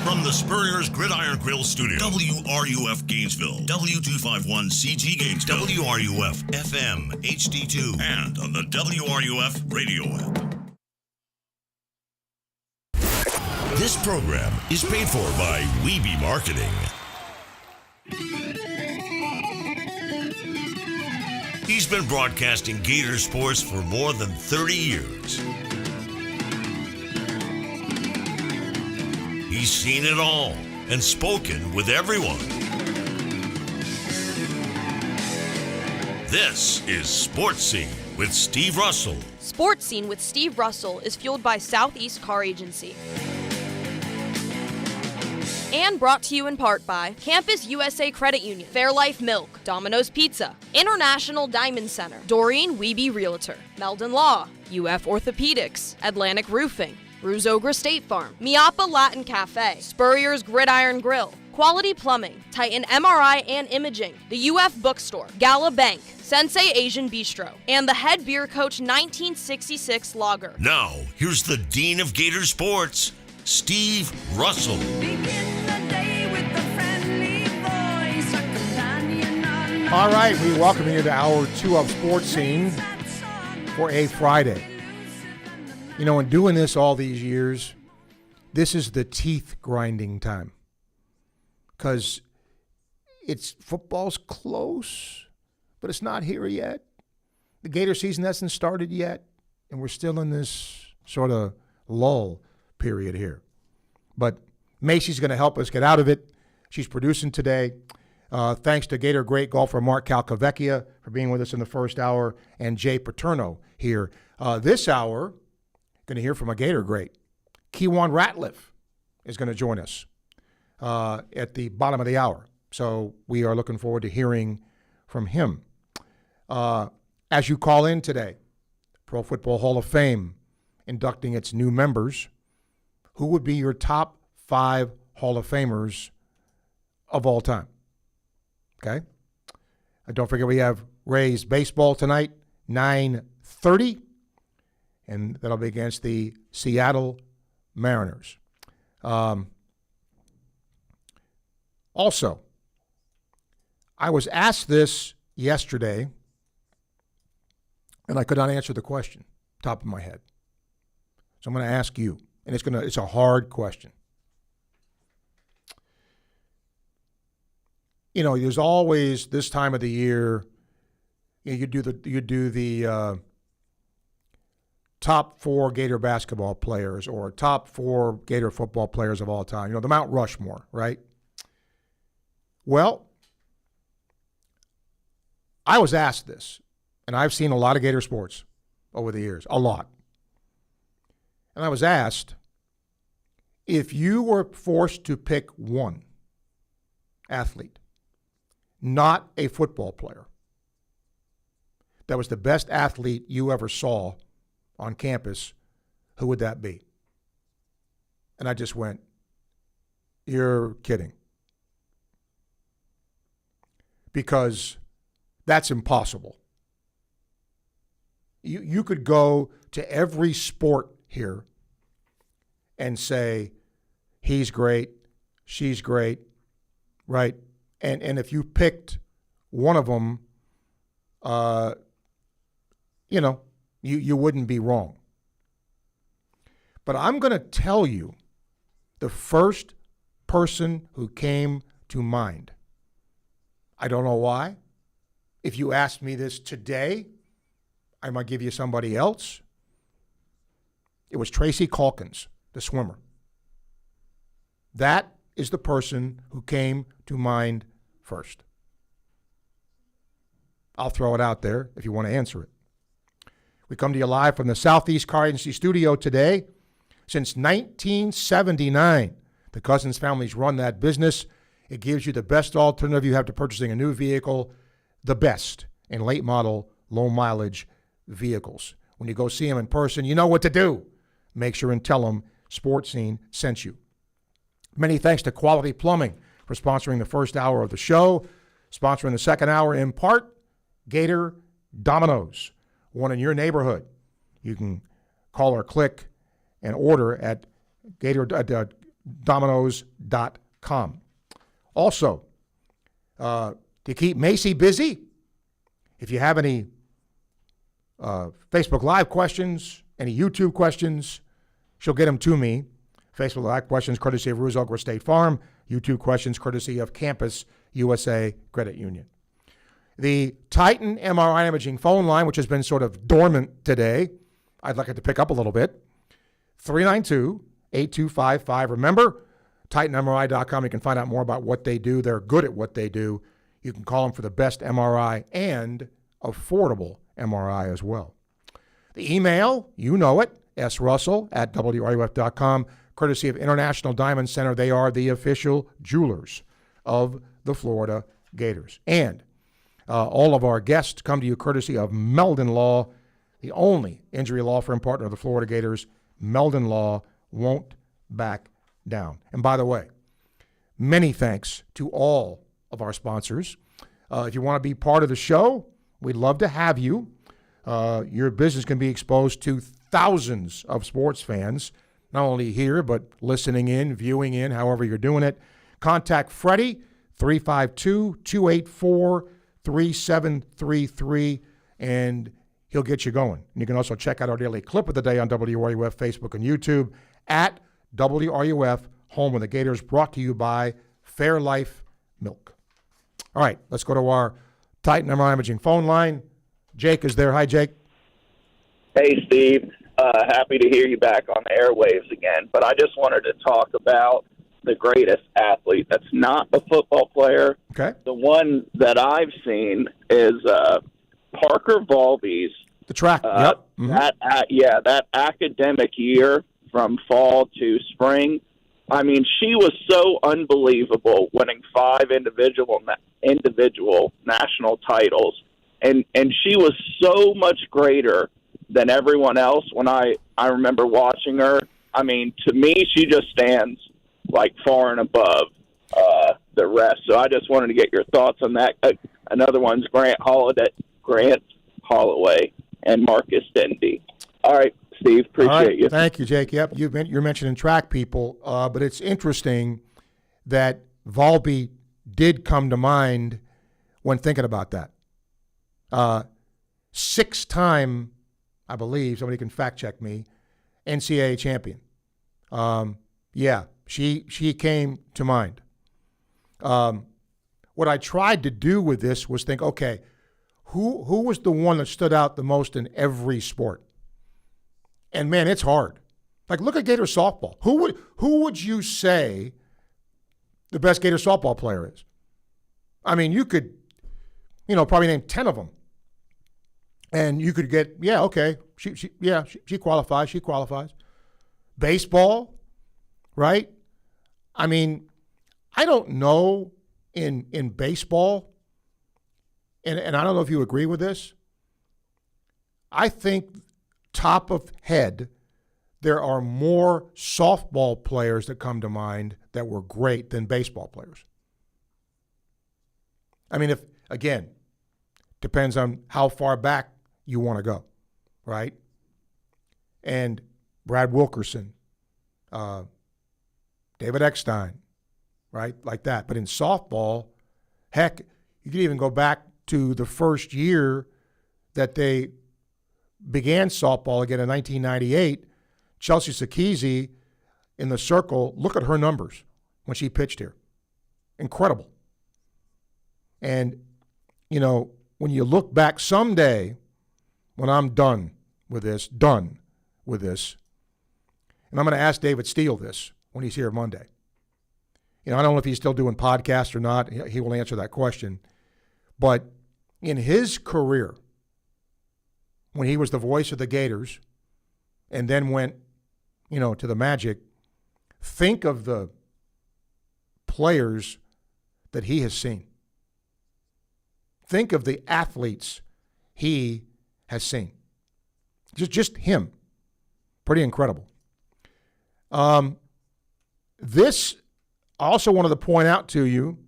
From the Spurrier's Gridiron Grill Studio, WRUF Gainesville, W251CG Gainesville, WRUF FM HD2, and on the WRUF radio app. This program is paid for by Weeby Marketing. He's been broadcasting Gator sports for more than 30 years. He's seen it all and spoken with everyone. This is Sports Scene with Steve Russell. Sports Scene with Steve Russell is fueled by Southeast Car Agency. And brought to you in part by Campus USA Credit Union, Fairlife Milk, Domino's Pizza, International Diamond Center, Doreen Wiebe Realtor, Meldon Law, UF Orthopedics, Atlantic Roofing, Ruzogra State Farm, Miapa Latin Cafe, Spurrier's Gridiron Grill, Quality Plumbing, Titan MRI and Imaging, the UF Bookstore, Gala Bank, Sensei Asian Bistro, and the head beer coach 1966 Lager. Now, here's the Dean of Gator Sports, Steve Russell. All right, we welcome you to Hour 2 of Sports Scene for a Friday. You know, in doing this all these years, this is the teeth-grinding time. Because football's close, but it's not here yet. The Gator season hasn't started yet, and we're still in this sort of lull period here. But Macy's going to help us get out of it. She's producing today. Thanks to Gator great golfer Marc Calcavecchia for being with us in the first hour, and Jay Paterno here. This hour, going to hear from a Gator great. Keiwan Ratliff is going to join us at the bottom of the hour. So we are looking forward to hearing from him. As you call in today, Pro Football Hall of Fame inducting its new members. Who would be your top 5 Hall of Famers of all time? Okay. Don't forget we have Rays baseball tonight, 9:30, and that'll be against the Seattle Mariners. Also, I was asked this yesterday, and I could not answer the question, top of my head. So I'm going to ask you, and it's a hard question. You know, there's always this time of the year, you do the top 4 Gator basketball players or top 4 Gator football players of all time. You know, the Mount Rushmore, right? Well, I was asked this, and I've seen a lot of Gator sports over the years, a lot. And I was asked, if you were forced to pick one athlete, not a football player, that was the best athlete you ever saw on campus, who would that be? And I just went, you're kidding. Because that's impossible. You could go to every sport here and say, he's great, she's great, right? And if you picked one of them, you wouldn't be wrong. But I'm going to tell you the first person who came to mind. I don't know why. If you asked me this today, I might give you somebody else. It was Tracy Calkins, the swimmer. That is the person who came to mind first. I'll throw it out there if you want to answer it. We come to you live from the Southeast Car Agency studio today. Since 1979, the Cousins families run that business. It gives you the best alternative you have to purchasing a new vehicle, the best in late model, low mileage vehicles. When you go see them in person, you know what to do. Make sure and tell them Sports Scene sent you. Many thanks to Quality Plumbing for sponsoring the first hour of the show. Sponsoring the second hour in part, Gator Domino's, one in your neighborhood. You can call or click and order at Domino's.com. Also, to keep Macy busy, if you have any Facebook Live questions, any YouTube questions, she'll get them to me. Facebook Live questions courtesy of Rules Oak State Farm. YouTube questions courtesy of Campus USA Credit Union. The Titan MRI imaging phone line, which has been sort of dormant today, I'd like it to pick up a little bit. 392-8255. Remember, TitanMRI.com. You can find out more about what they do. They're good at what they do. You can call them for the best MRI and affordable MRI as well. The email, you know it, srussell@wruf.com, courtesy of International Diamond Center. They are the official jewelers of the Florida Gators. And all of our guests come to you courtesy of Meldon Law, the only injury law firm partner of the Florida Gators. Meldon Law won't back down. And by the way, many thanks to all of our sponsors. If you want to be part of the show, we'd love to have you. Your business can be exposed to thousands of sports fans, not only here, but listening in, viewing in, however you're doing it. Contact Freddie, 352-284-3733, and he'll get you going. And you can also check out our daily clip of the day on WRUF Facebook and YouTube at WRUF, home of the Gators, brought to you by Fairlife Milk. All right, let's go to our Titan MRI imaging phone line. Jake is there. Hi, Jake. Hey, Steve. Happy to hear you back on the airwaves again. But I just wanted to talk about the greatest athlete that's not a football player. Okay. The one that I've seen is Parker Volbe's. The track. Yep. Mm-hmm. That academic year from fall to spring. I mean, she was so unbelievable, winning 5 individual national titles, and she was so much greater than everyone else. When I remember watching her, I mean, to me, she just stands like far and above the rest. So I just wanted to get your thoughts on that. Another one's Grant Holloway, and Marcus Denby. All right, Steve, appreciate you. Thank you, Jake. Yep, you're mentioning track people, but it's interesting that Volpe did come to mind when thinking about that. 6-time, I believe, somebody can fact check me, NCAA champion. She came to mind. What I tried to do with this was think, okay, who was the one that stood out the most in every sport? And man, it's hard. Like, look at Gator softball. Who would you say the best Gator softball player is? I mean, you could, probably name 10 of them, and you could get, she qualifies. She qualifies. Baseball, right? I mean, I don't know in baseball, and I don't know if you agree with this. I think top of head, there are more softball players that come to mind that were great than baseball players. I mean, depends on how far back you want to go, right? And Brad Wilkerson, David Eckstein, right? Like that. But in softball, heck, you could even go back to the first year that they began softball again in 1998. Chelsea Sakisi in the circle, look at her numbers when she pitched here. Incredible. And, when you look back someday, when I'm done with this, and I'm going to ask David Steele this when he's here Monday. I don't know if he's still doing podcasts or not. He will answer that question. But in his career, when he was the voice of the Gators and then went, to the Magic, think of the players that he has seen. Think of the athletes he has seen. Just him. Pretty incredible. This, I also wanted to point out to you,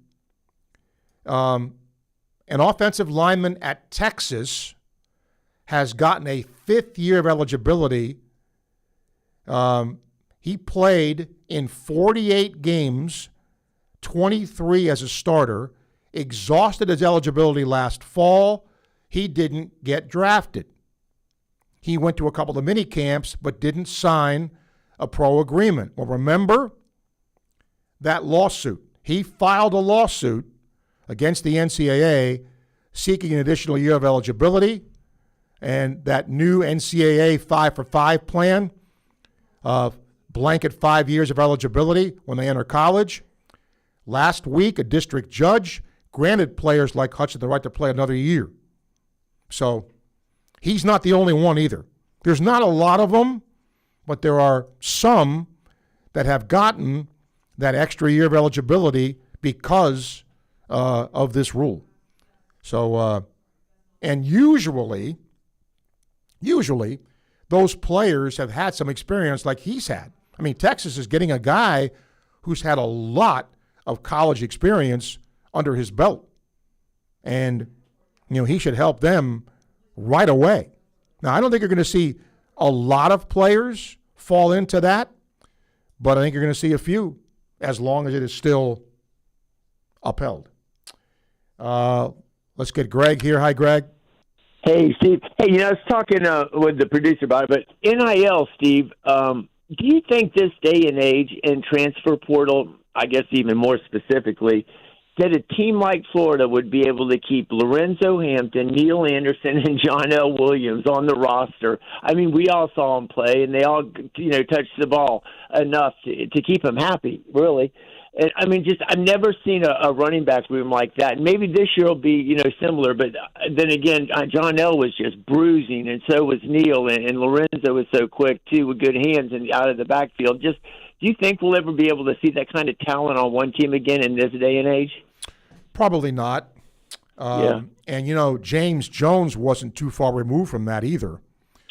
an offensive lineman at Texas has gotten a 5th year of eligibility. He played in 48 games, 23 as a starter, exhausted his eligibility last fall. He didn't get drafted. He went to a couple of mini camps but didn't sign a pro agreement. Well, remember that lawsuit. He filed a lawsuit against the NCAA seeking an additional year of eligibility, and that new NCAA 5-for-5 plan, blanket 5 years of eligibility when they enter college. Last week, a district judge granted players like Hudson the right to play another year. So he's not the only one either. There's not a lot of them, but there are some that have gotten that extra year of eligibility because of this rule. So, and usually those players have had some experience like he's had. I mean, Texas is getting a guy who's had a lot of college experience under his belt. And, he should help them right away. Now, I don't think you're going to see a lot of players fall into that, but I think you're going to see a few as long as it is still upheld. Let's get Greg here. Hi, Greg. Hey, Steve. Hey, I was talking with the producer about it, but NIL, Steve, do you think this day and age and transfer portal, I guess even more specifically, that a team like Florida would be able to keep Lorenzo Hampton, Neil Anderson, and John L. Williams on the roster. I mean, we all saw them play, and they all, touched the ball enough to keep them happy, really. And I mean, I've never seen a running back room like that. And maybe this year will be, similar. But then again, John L. was just bruising, and so was Neil, and Lorenzo was so quick too, with good hands and out of the backfield. Do you think we'll ever be able to see that kind of talent on one team again in this day and age? Probably not. And, James Jones wasn't too far removed from that either.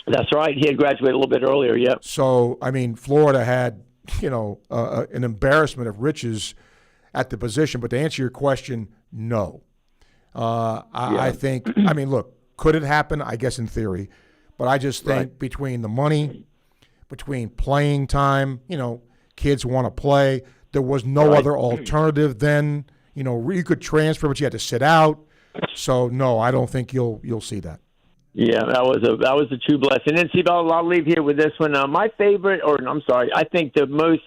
That's right. He had graduated a little bit earlier, yeah. So, I mean, Florida had, an embarrassment of riches at the position. But to answer your question, no. I think, look, could it happen? I guess in theory. But I just think between the money, between playing time, kids want to play. There was no other alternative then. You could transfer, but you had to sit out. So, no, I don't think you'll see that. Yeah, that was a true blessing. And Steve, I'll leave here with this one. My favorite, I think the most,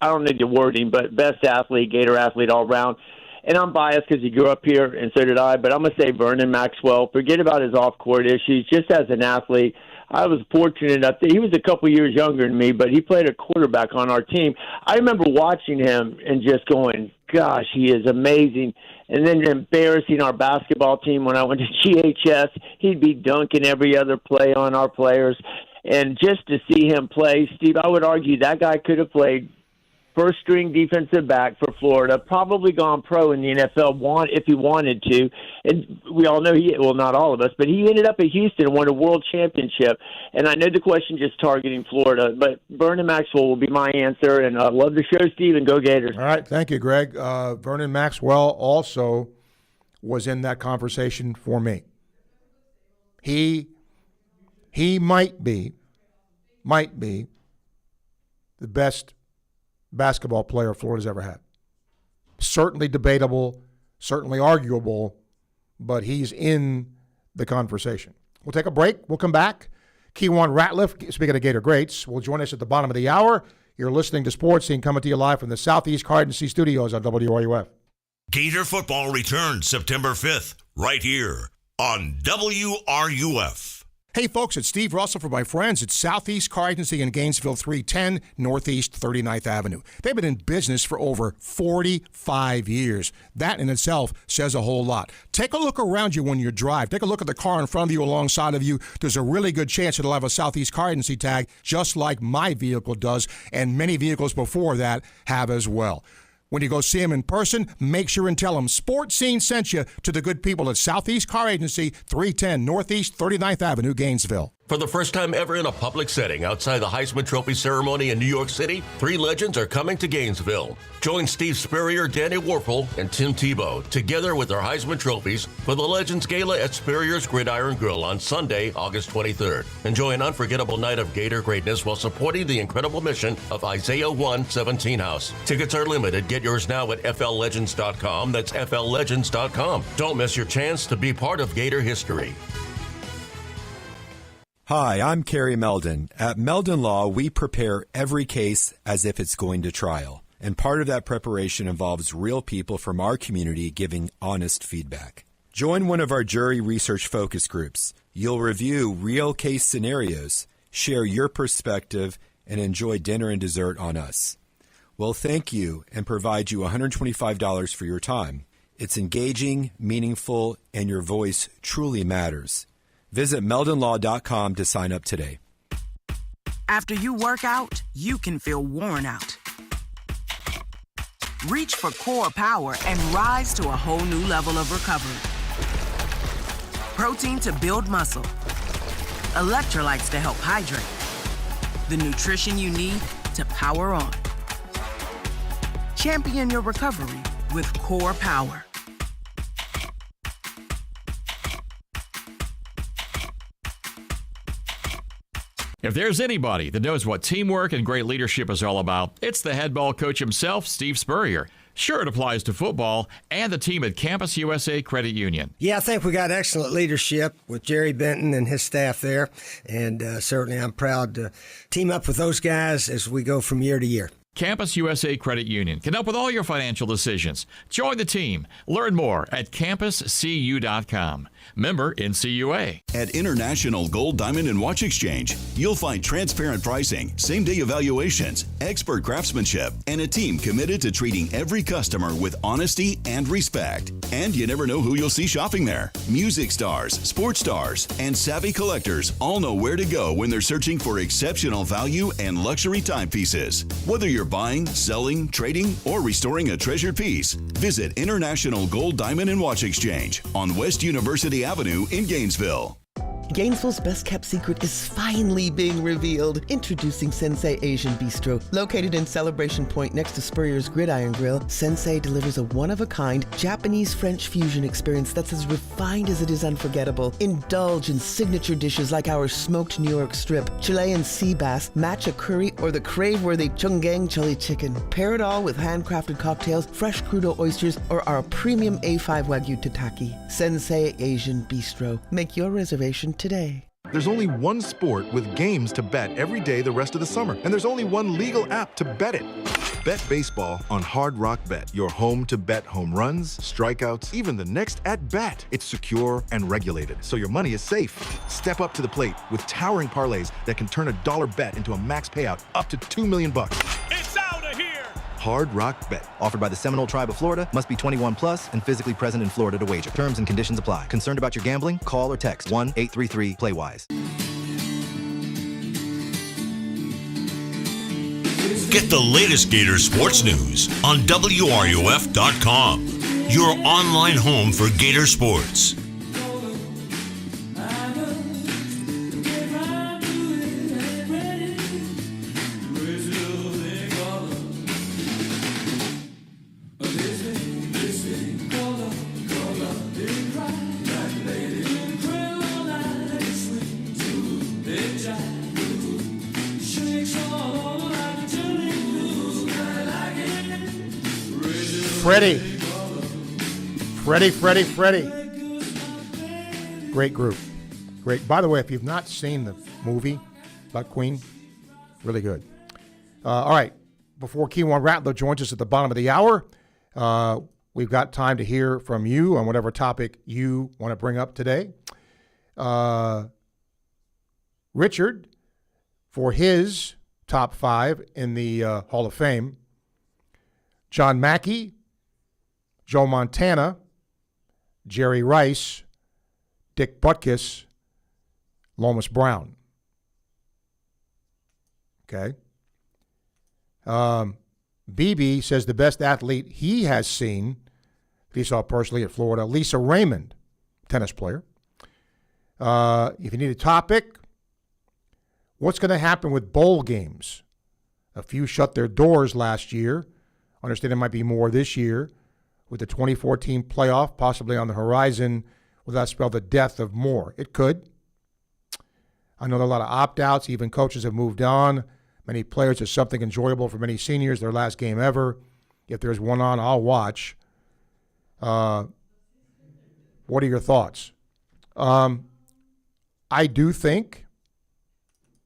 I don't need the wording, but best athlete, Gator athlete all around. And I'm biased because he grew up here, and so did I, but I'm going to say Vernon Maxwell. Forget about his off-court issues. Just as an athlete, I was fortunate enough that he was a couple years younger than me, but he played a quarterback on our team. I remember watching him and just going, gosh, he is amazing. And then embarrassing our basketball team when I went to GHS. He'd be dunking every other play on our players. And just to see him play, Steve, I would argue that guy could have played first-string defensive back for Florida, probably gone pro in the NFL if he wanted to. And we all know not all of us, but he ended up at Houston and won a world championship. And I know the question just targeting Florida, but Vernon Maxwell will be my answer. And I love the show, Steve, and go Gators. All right, thank you, Greg. Vernon Maxwell also was in that conversation for me. He might be the best basketball player Florida's ever had. Certainly debatable, certainly arguable, but he's in the conversation. We'll take a break. We'll come back. Keiwan Ratliff, speaking of Gator greats, will join us at the bottom of the hour. You're listening to Sports Scene, coming to you live from the Southeast Cardinal Studios on WRUF. Gator football returns September 5th, right here on WRUF. Hey, folks, it's Steve Russell for my friends at Southeast Car Agency in Gainesville, 310 Northeast 39th Avenue. They've been in business for over 45 years. That in itself says a whole lot. Take a look around you when you drive. Take a look at the car in front of you, alongside of you. There's a really good chance it'll have a Southeast Car Agency tag, just like my vehicle does, and many vehicles before that have as well. When you go see them in person, make sure and tell them Sports Scene sent you to the good people at Southeast Car Agency, 310 Northeast 39th Avenue, Gainesville. For the first time ever in a public setting outside the Heisman Trophy ceremony in New York City, three legends are coming to Gainesville. Join Steve Spurrier, Danny Warfel, and Tim Tebow together with their Heisman trophies for the Legends Gala at Spurrier's Gridiron Grill on Sunday, August 23rd. Enjoy an unforgettable night of Gator greatness while supporting the incredible mission of Isaiah 1:17 House. Tickets are limited. Get yours now at FLLegends.com. That's FLLegends.com. Don't miss your chance to be part of Gator history. Hi, I'm Kerry Meldon. At Meldon Law, we prepare every case as if it's going to trial. And part of that preparation involves real people from our community giving honest feedback. Join one of our jury research focus groups. You'll review real case scenarios, share your perspective, and enjoy dinner and dessert on us. We'll thank you and provide you $125 for your time. It's engaging, meaningful, and your voice truly matters. Visit meldonlaw.com to sign up today. After you work out, you can feel worn out. Reach for Core Power and rise to a whole new level of recovery. Protein to build muscle. Electrolytes to help hydrate. The nutrition you need to power on. Champion your recovery with Core Power. If there's anybody that knows what teamwork and great leadership is all about, it's the head ball coach himself, Steve Spurrier. Sure, it applies to football and the team at Campus USA Credit Union. Yeah, I think we got excellent leadership with Jerry Benton and his staff there, and certainly I'm proud to team up with those guys as we go from year to year. Campus USA Credit Union can help with all your financial decisions. Join the team. Learn more at campuscu.com. Member NCUA. At International Gold, Diamond, and Watch Exchange, you'll find transparent pricing, same-day evaluations, expert craftsmanship, and a team committed to treating every customer with honesty and respect. And you never know who you'll see shopping there. Music stars, sports stars, and savvy collectors all know where to go when they're searching for exceptional value and luxury timepieces. Whether you're buying, selling, trading, or restoring a treasured piece, visit International Gold, Diamond, and Watch Exchange on West University Avenue in Gainesville. Gainesville's best-kept secret is finally being revealed. Introducing Sensei Asian Bistro. Located in Celebration Point next to Spurrier's Gridiron Grill, Sensei delivers a one-of-a-kind Japanese-French fusion experience that's as refined as it is unforgettable. Indulge in signature dishes like our smoked New York strip, Chilean sea bass, matcha curry, or the crave-worthy Chunggang chili chicken. Pair it all with handcrafted cocktails, fresh crudo oysters, or our premium A5 Wagyu tataki. Sensei Asian Bistro. Make your reservation today. There's only one sport with games to bet every day the rest of the summer, and there's only one legal app to bet it. Bet baseball on Hard Rock Bet, your home to bet home runs, strikeouts, even the next at-bat. It's secure and regulated, so your money is safe. Step up to the plate with towering parlays that can turn a dollar bet into a max payout up to $2 million. It's out of here! Hard Rock Bet. Offered by the Seminole Tribe of Florida. Must be 21 plus and physically present in Florida to wager. Terms and conditions apply. Concerned about your gambling? Call or text 1-833-PLAY-WISE. Get the latest Gator sports news on WRUF.com, your online home for Gator sports. Freddie. Great group. Great. By the way, if you've not seen the movie about Queen, really good. All right. Before Keiwan Ratliff joins us at the bottom of the hour, we've got time to hear from you on whatever topic you want to bring up today. Richard, for his top 5 in the Hall of Fame, John Mackey, Joe Montana, Jerry Rice, Dick Butkus, Lomas Brown. Okay. BB says the best athlete he has seen, he saw personally at Florida, Lisa Raymond, tennis player. If you need a topic, what's going to happen with bowl games? A few shut their doors last year. I understand there might be more this year. With the 2014 playoff possibly on the horizon, will that spell the death of more? It could. I know there are a lot of opt-outs. Even coaches have moved on. Many players, it's something enjoyable for many seniors, their last game ever. If there's one on, I'll watch. What are your thoughts? I do think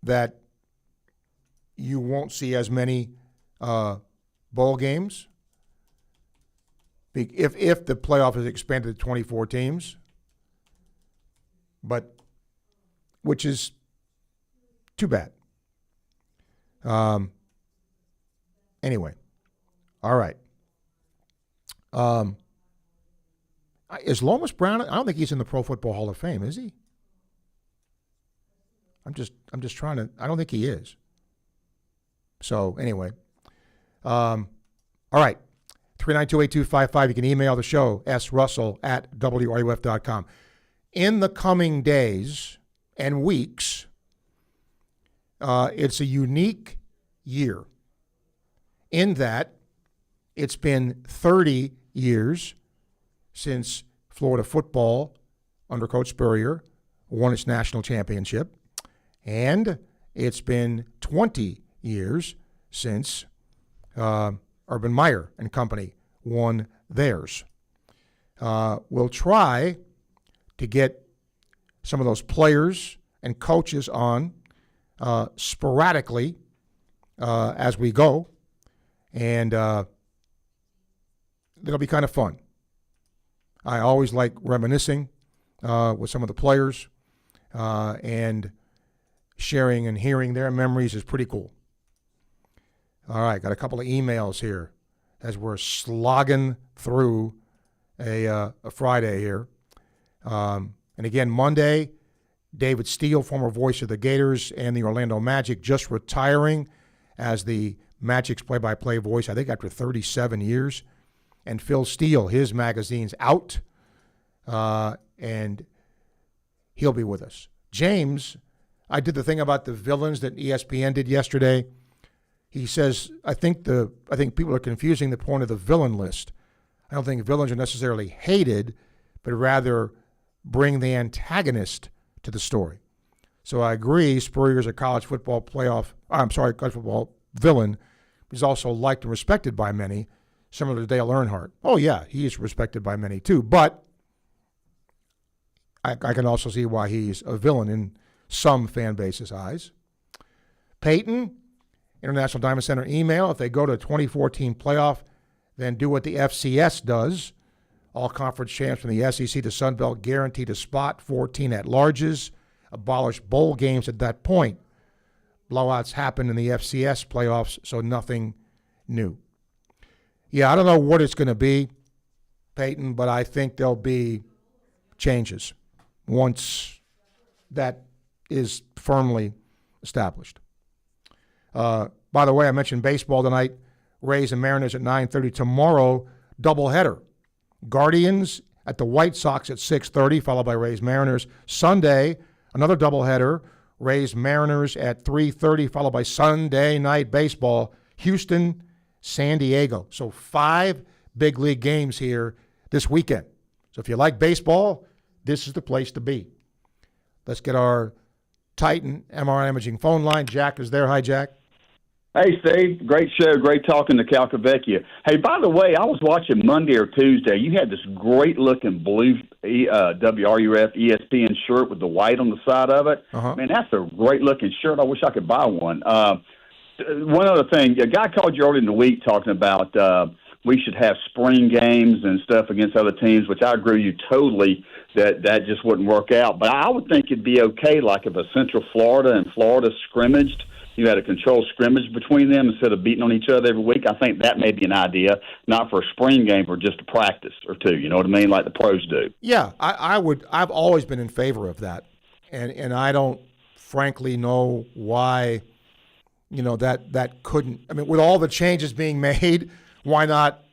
that you won't see as many bowl games if the playoff is expanded to 24 teams, but which is too bad. Anyway, all right. Is Lomas Brown? I don't think he's in the Pro Football Hall of Fame, is he? I'm just trying to. I don't think he is. So anyway, all right. 3928255. You can email the show, srussell@wruf.com. In the coming days and weeks, it's a unique year in that it's been 30 years since Florida football under Coach Spurrier won its national championship, and it's been 20 years since Urban Meyer and company won theirs. We'll try to get some of those players and coaches on sporadically as we go. And it'll be kind of fun. I always like reminiscing with some of the players, and sharing and hearing their memories is pretty cool. All right, got a couple of emails here as we're slogging through a Friday here. And again, Monday, David Steele, former voice of the Gators and the Orlando Magic, just retiring as the Magic's play-by-play voice, I think after 37 years. And Phil Steele, his magazine's out, and he'll be with us. James, I did the thing about the villains that ESPN did yesterday. He says, I think people are confusing the point of the villain list. I don't think villains are necessarily hated, but rather bring the antagonist to the story. So I agree, Spurrier's a college football college football villain. He's also liked and respected by many, similar to Dale Earnhardt. Oh, yeah, he's respected by many too, but I can also see why he's a villain in some fan base's eyes. Peyton, International Diamond Center email, if they go to 2014 playoff, then do what the FCS does. All conference champs from the SEC to Sun Belt guaranteed a spot, 14 at-larges, abolish bowl games at that point. Blowouts happen in the FCS playoffs, so nothing new. Yeah, I don't know what it's going to be, Peyton, but I think there'll be changes once that is firmly established. By the way, I mentioned baseball tonight. Rays and Mariners at 9:30 tomorrow, doubleheader. Guardians at the White Sox at 6:30, followed by Rays Mariners. Sunday, another doubleheader. Rays Mariners at 3:30, followed by Sunday night baseball. Houston, San Diego. So 5 big league games here this weekend. So if you like baseball, this is the place to be. Let's get our Titan MRI Imaging phone line. Jack is there. Hi, Jack. Hey, Steve. Great show. Great talking to Calcavecchia. Hey, by the way, I was watching Monday or Tuesday. You had this great-looking blue WRUF ESPN shirt with the white on the side of it. Man, that's a great-looking shirt. I wish I could buy one. One other thing. A guy called you earlier in the week talking about we should have spring games and stuff against other teams, which I agree with you totally that just wouldn't work out. But I would think it'd be okay, like if a Central Florida and Florida scrimmaged, you had a controlled scrimmage between them instead of beating on each other every week. I think that may be an idea, not for a spring game, but just a practice or two. You know what I mean? Like the pros do. Yeah, I would. I've always been in favor of that, and I don't frankly know why, that couldn't. I mean, with all the changes being made, why not?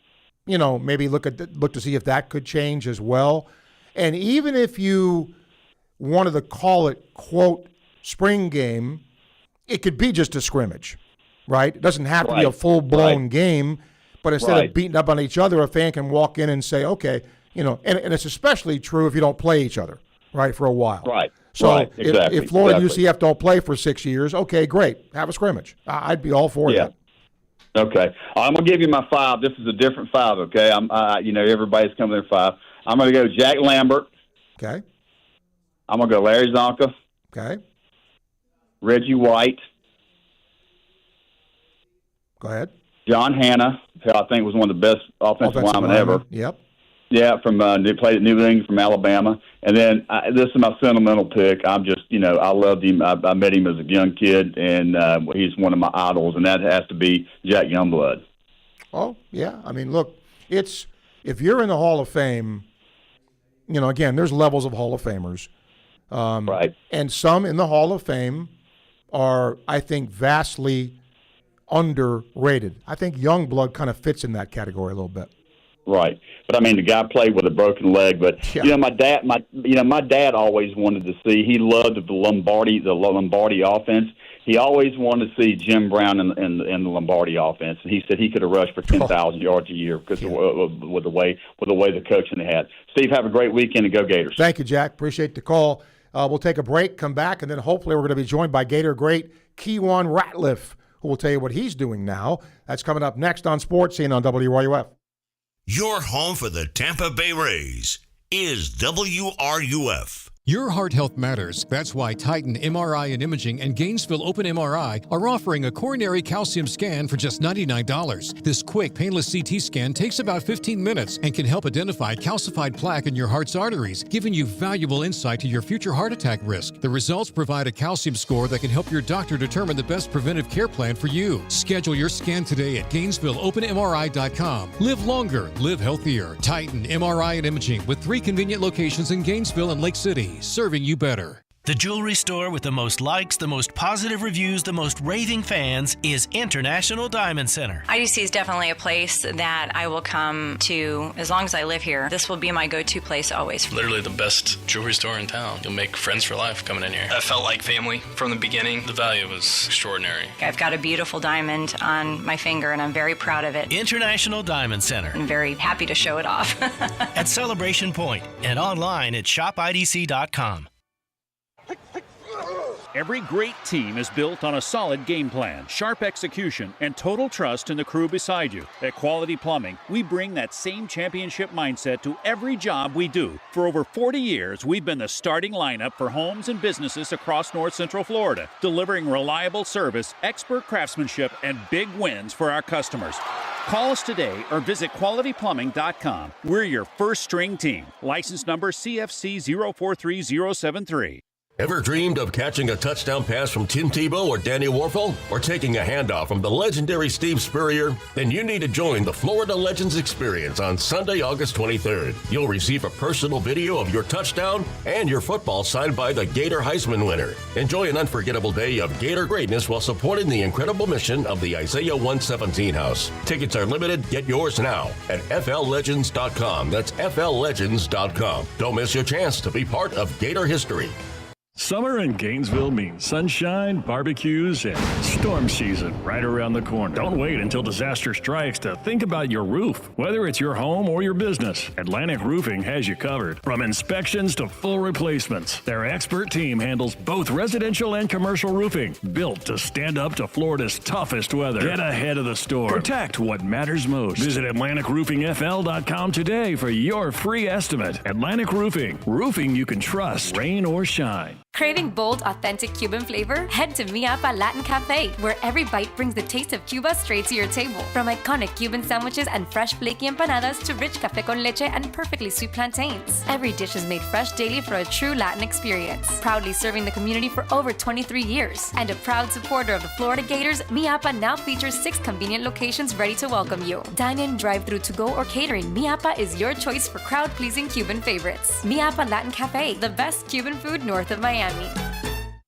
Maybe look to see if that could change as well. And even if you wanted to call it quote spring game, it could be just a scrimmage, right? It doesn't have to be a full-blown game, but instead of beating up on each other, a fan can walk in and say, okay, and it's especially true if you don't play each other, right, for a while. Right. So if Florida and UCF don't play for 6 years, okay, great, have a scrimmage. I'd be all for that. Okay. I'm going to give you my 5. This is a different 5, okay? Everybody's coming there 5. I'm going to go Jack Lambert. Okay. I'm going to go Larry Zonka. Okay. Reggie White. Go ahead. John Hanna, who I think was one of the best offensive linemen ever. Yep. Yeah, they played at New England from Alabama. And then this is my sentimental pick. I'm just, I loved him. I met him as a young kid, and he's one of my idols, and that has to be Jack Youngblood. Oh, yeah. I mean, look, if you're in the Hall of Fame, again, there's levels of Hall of Famers. Right. And some in the Hall of Fame are, I think, vastly underrated. I think Youngblood kind of fits in that category a little bit. Right, but I mean, the guy played with a broken leg. But my dad always wanted to see. He loved the Lombardi offense. He always wanted to see Jim Brown in the Lombardi offense, and he said he could have rushed for 10,000 yards a year because with the way the coaching they had. Steve, have a great weekend and go Gators. Thank you, Jack. Appreciate the call. We'll take a break, come back, and then hopefully we're going to be joined by Gator great Keiwan Ratliff, who will tell you what he's doing now. That's coming up next on Sports Scene on WRUF. Your home for the Tampa Bay Rays is WRUF. Your heart health matters. That's why Titan MRI and Imaging and Gainesville Open MRI are offering a coronary calcium scan for just $99. This quick, painless CT scan takes about 15 minutes and can help identify calcified plaque in your heart's arteries, giving you valuable insight to your future heart attack risk. The results provide a calcium score that can help your doctor determine the best preventive care plan for you. Schedule your scan today at GainesvilleOpenMRI.com. Live longer, live healthier. Titan MRI and Imaging with 3 convenient locations in Gainesville and Lake City. Serving you better. The jewelry store with the most likes, the most positive reviews, the most raving fans is International Diamond Center. IDC is definitely a place that I will come to as long as I live here. This will be my go-to place always. Literally the best jewelry store in town. You'll make friends for life coming in here. I felt like family from the beginning. The value was extraordinary. I've got a beautiful diamond on my finger, and I'm very proud of it. International Diamond Center. I'm very happy to show it off. At Celebration Point and online at shopidc.com. Every great team is built on a solid game plan, sharp execution, and total trust in the crew beside you. At Quality Plumbing, we bring that same championship mindset to every job we do. For over 40 years, we've been the starting lineup for homes and businesses across North Central Florida, delivering reliable service, expert craftsmanship, and big wins for our customers. Call us today or visit qualityplumbing.com. We're your first string team. License number CFC 043073. Ever dreamed of catching a touchdown pass from Tim Tebow or Danny Warfel? Or taking a handoff from the legendary Steve Spurrier? Then you need to join the Florida Legends Experience on Sunday, August 23rd. You'll receive a personal video of your touchdown and your football signed by the Gator Heisman winner. Enjoy an unforgettable day of Gator greatness while supporting the incredible mission of the Isaiah 117 House. Tickets are limited. Get yours now at FLLegends.com. That's FLLegends.com. Don't miss your chance to be part of Gator history. Summer in Gainesville means sunshine, barbecues, and storm season right around the corner. Don't wait until disaster strikes to think about your roof. Whether it's your home or your business, Atlantic Roofing has you covered. From inspections to full replacements, their expert team handles both residential and commercial roofing, built to stand up to Florida's toughest weather. Get ahead of the storm. Protect what matters most. Visit AtlanticRoofingFL.com today for your free estimate. Atlantic Roofing. Roofing you can trust, rain or shine. Craving bold, authentic Cuban flavor? Head to Mi Apa Latin Cafe, where every bite brings the taste of Cuba straight to your table. From iconic Cuban sandwiches and fresh flaky empanadas to rich café con leche and perfectly sweet plantains. Every dish is made fresh daily for a true Latin experience. Proudly serving the community for over 23 years. And a proud supporter of the Florida Gators, Mi Apa now features 6 convenient locations ready to welcome you. Dine-in, drive-thru, to-go, or catering, Mi Apa is your choice for crowd-pleasing Cuban favorites. Mi Apa Latin Cafe, the best Cuban food north of Miami.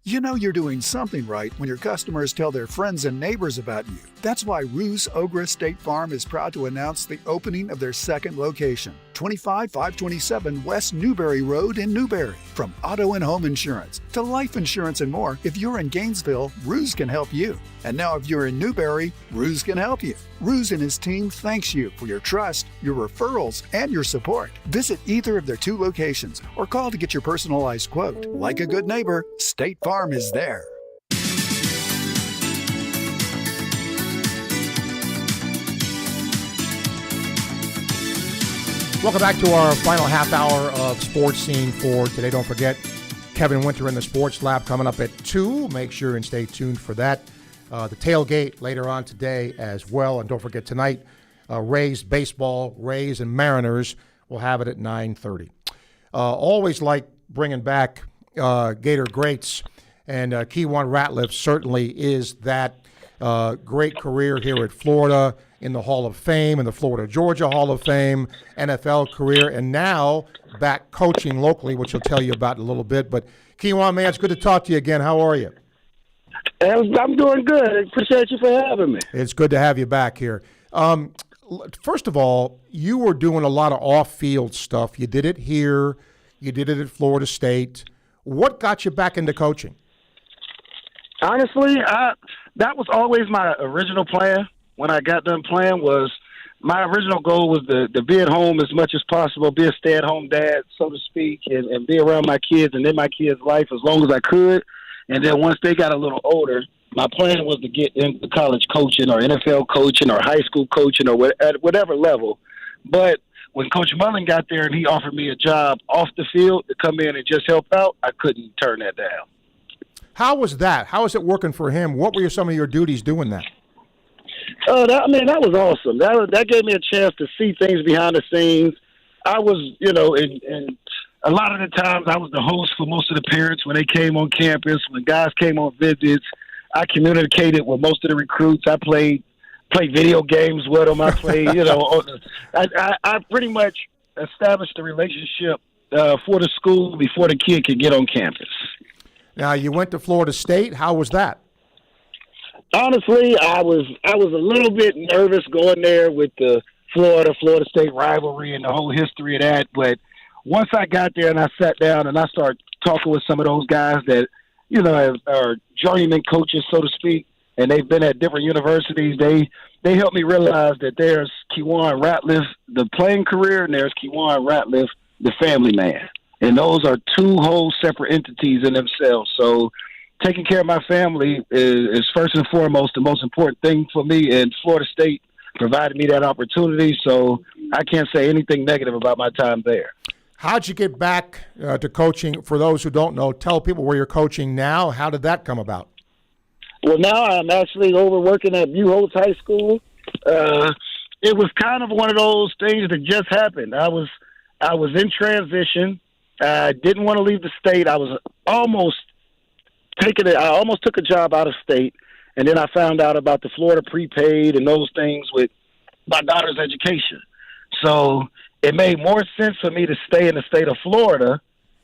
You know you're doing something right when your customers tell their friends and neighbors about you. That's why Ruse Ogre State Farm is proud to announce the opening of their second location, 25527 West Newberry Road in Newberry. From auto and home insurance to life insurance and more, if you're in Gainesville, Ruse can help you. And now if you're in Newberry, Ruse can help you. Ruse and his team thanks you for your trust, your referrals, and your support. Visit either of their 2 locations or call to get your personalized quote. Like a good neighbor, State Farm is there. Welcome back to our final half hour of Sports Scene for today. Don't forget, Kevin Winter in the Sports Lab coming up at 2. Make sure and stay tuned for that. The tailgate later on today as well. And don't forget tonight, Rays baseball, Rays and Mariners will have it at 9:30. Always like bringing back Gator greats. And Keiwan Ratliff certainly is that great career here at Florida in the Hall of Fame, in the Florida-Georgia Hall of Fame, NFL career, and now back coaching locally, which I'll tell you about in a little bit. But Keiwan, man, it's good to talk to you again. How are you? I'm doing good. Appreciate you for having me. It's good to have you back here. First of all, you were doing a lot of off-field stuff. You did it here. You did it at Florida State. What got you back into coaching? Honestly, that was always my original plan. When I got done playing, was my original goal was to be at home as much as possible, be a stay-at-home dad, so to speak, and be around my kids and in my kids' life as long as I could. And then once they got a little older, my plan was to get into college coaching or NFL coaching or high school coaching or at whatever level. But when Coach Mullen got there and he offered me a job off the field to come in and just help out, I couldn't turn that down. How was that? How was it working for him? What were some of your duties doing that? That was awesome. That gave me a chance to see things behind the scenes. I was, and a lot of the times I was the host for most of the parents when they came on campus, when guys came on visits. I communicated with most of the recruits. I played video games with them. I played, I pretty much established a relationship for the school before the kid could get on campus. Now, you went to Florida State. How was that? Honestly, I was a little bit nervous going there with the Florida State rivalry and the whole history of that. But once I got there and I sat down and I started talking with some of those guys that, are journeyman coaches, so to speak, and they've been at different universities, they helped me realize that there's Keiwan Ratliff, the playing career, and there's Keiwan Ratliff, the family man. And those are two whole separate entities in themselves. So taking care of my family is first and foremost the most important thing for me, and Florida State provided me that opportunity, so I can't say anything negative about my time there. How'd you get back to coaching? For those who don't know, tell people where you're coaching now. How did that come about? Well, now I'm actually over working at Buchholz High School. It was kind of one of those things that just happened. I was in transition. I didn't want to leave the state. I almost took a job out of state, and then I found out about the Florida prepaid and those things with my daughter's education. So it made more sense for me to stay in the state of Florida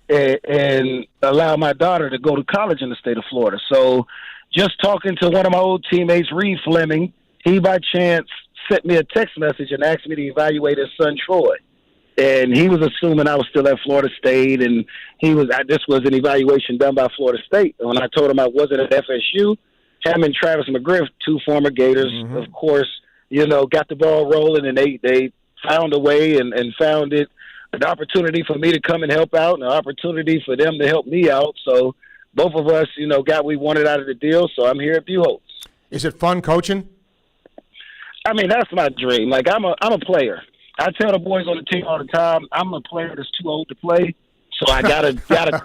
and allow my daughter to go to college in the state of Florida. So just talking to one of my old teammates, Reed Fleming, he by chance sent me a text message and asked me to evaluate his son, Troy. And he was assuming I was still at Florida State, and this was an evaluation done by Florida State. And when I told him I wasn't at FSU, him and Travis McGriff, two former Gators, of course, got the ball rolling, and they found a way and found it an opportunity for me to come and help out and an opportunity for them to help me out. So both of us, got what we wanted out of the deal. So I'm here at Buchholz. Is it fun coaching? I mean, that's my dream. Like, I'm a player. I tell the boys on the team all the time, I'm a player that's too old to play, so I gotta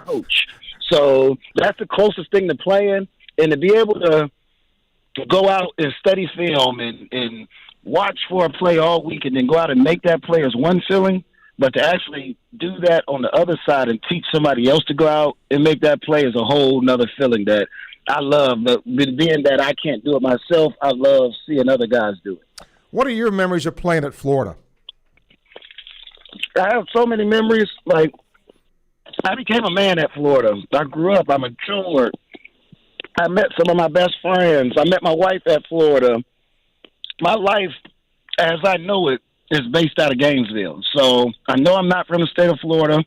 coach. So that's the closest thing to playing, and to be able to go out and study film and watch for a play all week and then go out and make that play is one feeling, but to actually do that on the other side and teach somebody else to go out and make that play is a whole nother feeling that I love. But being that I can't do it myself, I love seeing other guys do it. What are your memories of playing at Florida? I have so many memories. Like, I became a man at Florida. I grew up. I matured. I met some of my best friends. I met my wife at Florida. My life, as I know it, is based out of Gainesville. So I know I'm not from the state of Florida.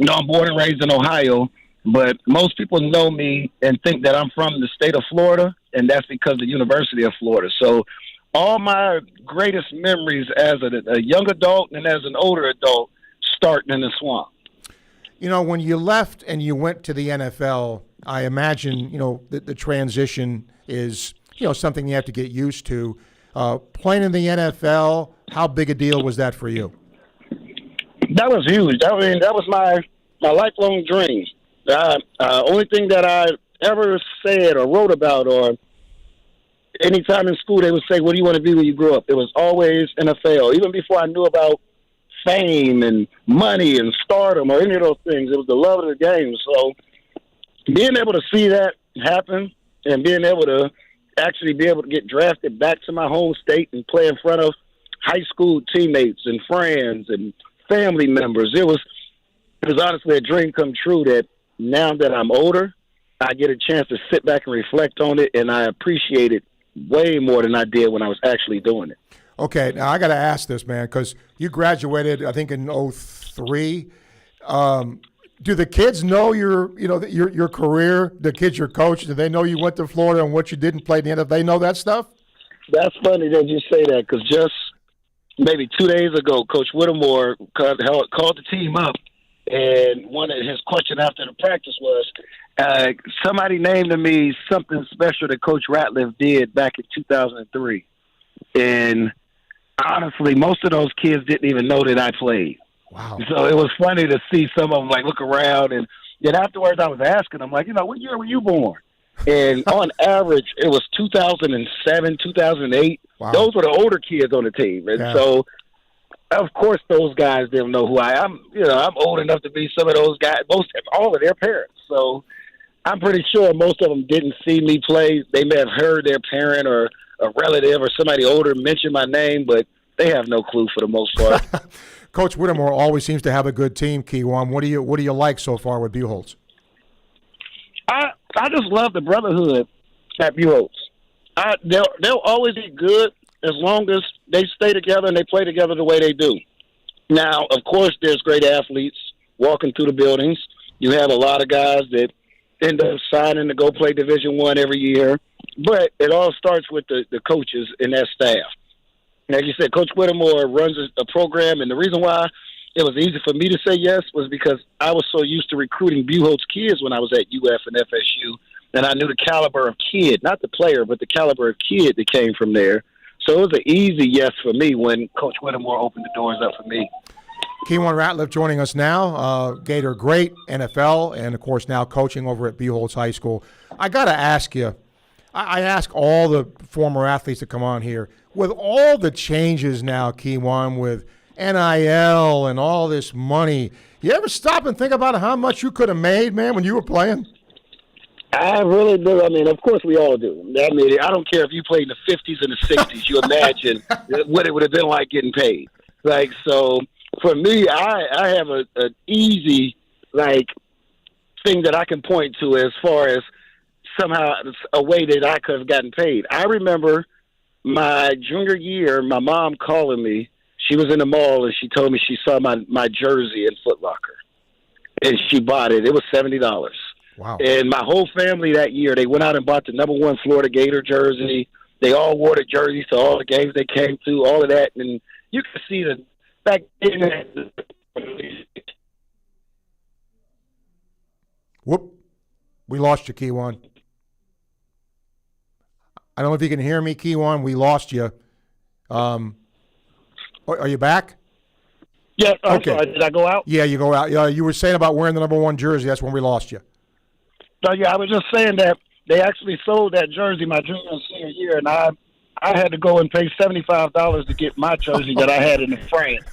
I'm born and raised in Ohio. But most people know me and think that I'm from the state of Florida, and that's because of the University of Florida. So all my greatest memories as a young adult and as an older adult starting in the swamp. When you left and you went to the NFL, I imagine, the transition is, something you have to get used to. Playing in the NFL, how big a deal was that for you? That was huge. That was my lifelong dream. Only thing that I ever said or wrote about, or anytime in school they would say, what do you want to be when you grow up? It was always NFL. Even before I knew about fame and money and stardom or any of those things, it was the love of the game. So being able to see that happen and being able to actually be able to get drafted back to my home state and play in front of high school teammates and friends and family members, it was honestly a dream come true that now that I'm older, I get a chance to sit back and reflect on it, and I appreciate it way more than I did when I was actually doing it. Okay, now I got to ask this, man, because you graduated, I think, in 2003. Do the kids know your career? The kids you're coaching, do they know you went to Florida and what you did and played in the NFL? They know that stuff? That's funny that you say that, because just maybe 2 days ago, Coach Whittemore called the team up, and one of his questions after the practice was, somebody named to me something special that Coach Ratliff did back in 2003. And honestly, most of those kids didn't even know that I played. Wow. So it was funny to see some of them like look around, and then afterwards I was asking them, like, what year were you born? And on average, it was 2007, 2008. Wow. Those were the older kids on the team. And so, of course, those guys didn't know who I am. I'm old enough to be some of those guys, all of their parents. So I'm pretty sure most of them didn't see me play. They may have heard their parent or a relative or somebody older mention my name, but they have no clue for the most part. Coach Whittemore always seems to have a good team, Keiwan. What do you like so far with Buchholz? I just love the brotherhood at Buchholz. They'll always be good as long as they stay together and they play together the way they do. Now, of course, there's great athletes walking through the buildings. You have a lot of guys that end up signing to go play Division I every year. But it all starts with the coaches and that staff. Like you said, Coach Whittemore runs a program, and the reason why it was easy for me to say yes was because I was so used to recruiting Buchholz kids when I was at UF and FSU, and I knew the caliber of kid, not the player, but the caliber of kid that came from there. So it was an easy yes for me when Coach Whittemore opened the doors up for me. Keiwan Ratliff joining us now, Gator great, NFL, and, of course, now coaching over at Buchholz High School. I got to ask you, I ask all the former athletes that come on here, with all the changes now, Keiwan, with NIL and all this money, you ever stop and think about how much you could have made, man, when you were playing? I really do. I mean, of course we all do. I mean, I don't care if you played in the 50s and the 60s. You imagine what it would have been like getting paid. Like, so for me, I have an easy, thing that I can point to as far as somehow a way that I could have gotten paid. I remember my junior year, my mom calling me. She was in the mall, and she told me she saw my jersey in Foot Locker, and she bought it. It was $70. Wow. And my whole family that year, they went out and bought the #1 Florida Gator jersey. They all wore the jerseys to all the games they came to, all of that. And you could see the back then. Whoop. We lost you, Keiwan. I don't know if you can hear me, Keiwan. We lost you. Are you back? Yes. I'm okay. sorry. Did I go out? Yeah, you go out. You were saying about wearing the #1 jersey. That's when we lost you. So, yeah, I was just saying that they actually sold that jersey my junior and senior year, and I had to go and pay $75 to get my jersey that I had in France.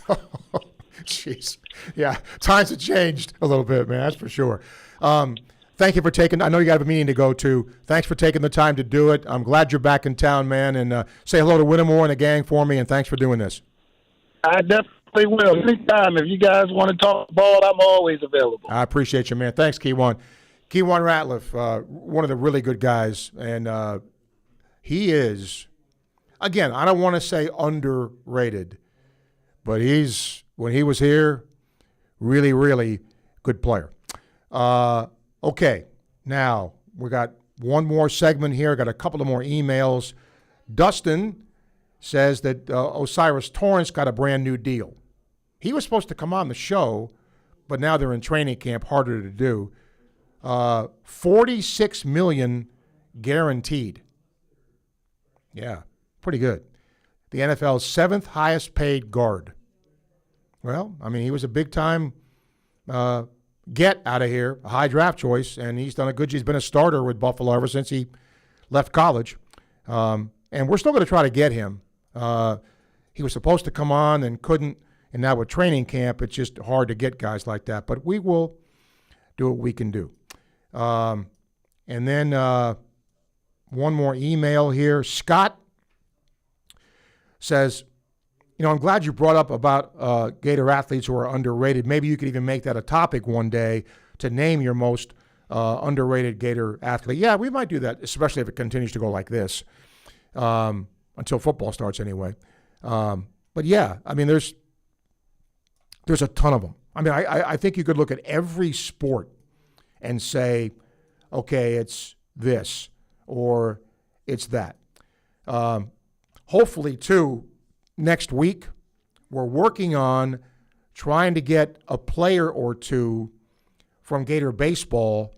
Jeez. Yeah, times have changed a little bit, man, that's for sure. Thank you for taking – I know you got a meeting to go to. Thanks for taking the time to do it. I'm glad you're back in town, man, and say hello to Whittemore and the gang for me, and thanks for doing this. I definitely will. Anytime. If you guys want to talk ball, I'm always available. I appreciate you, man. Thanks, Keiwan. Keiwan Ratliff, one of the really good guys, and he is, again, I don't want to say underrated, but when he was here, really, really good player. Okay, now we got one more segment here. Got a couple of more emails. Dustin says that Osiris Torrance got a brand new deal. He was supposed to come on the show, but now they're in training camp, harder to do. $46 million guaranteed. Yeah, pretty good. The NFL's 7th highest paid guard. Well, I mean, he was a big time get out of here, a high draft choice, and he's done a good. He's been a starter with Buffalo ever since he left college, and we're still going to try to get him. He was supposed to come on and couldn't, and now with training camp, it's just hard to get guys like that. But we will do what we can do. And then one more email here. Scott says, I'm glad you brought up about Gator athletes who are underrated. Maybe you could even make that a topic one day to name your most underrated Gator athlete. Yeah, we might do that, especially if it continues to go like this until football starts anyway. But, yeah, I mean, there's a ton of them. I mean, I think you could look at every sport and say, okay, it's this or it's that. Hopefully, too, next week, we're working on trying to get a player or two from Gator baseball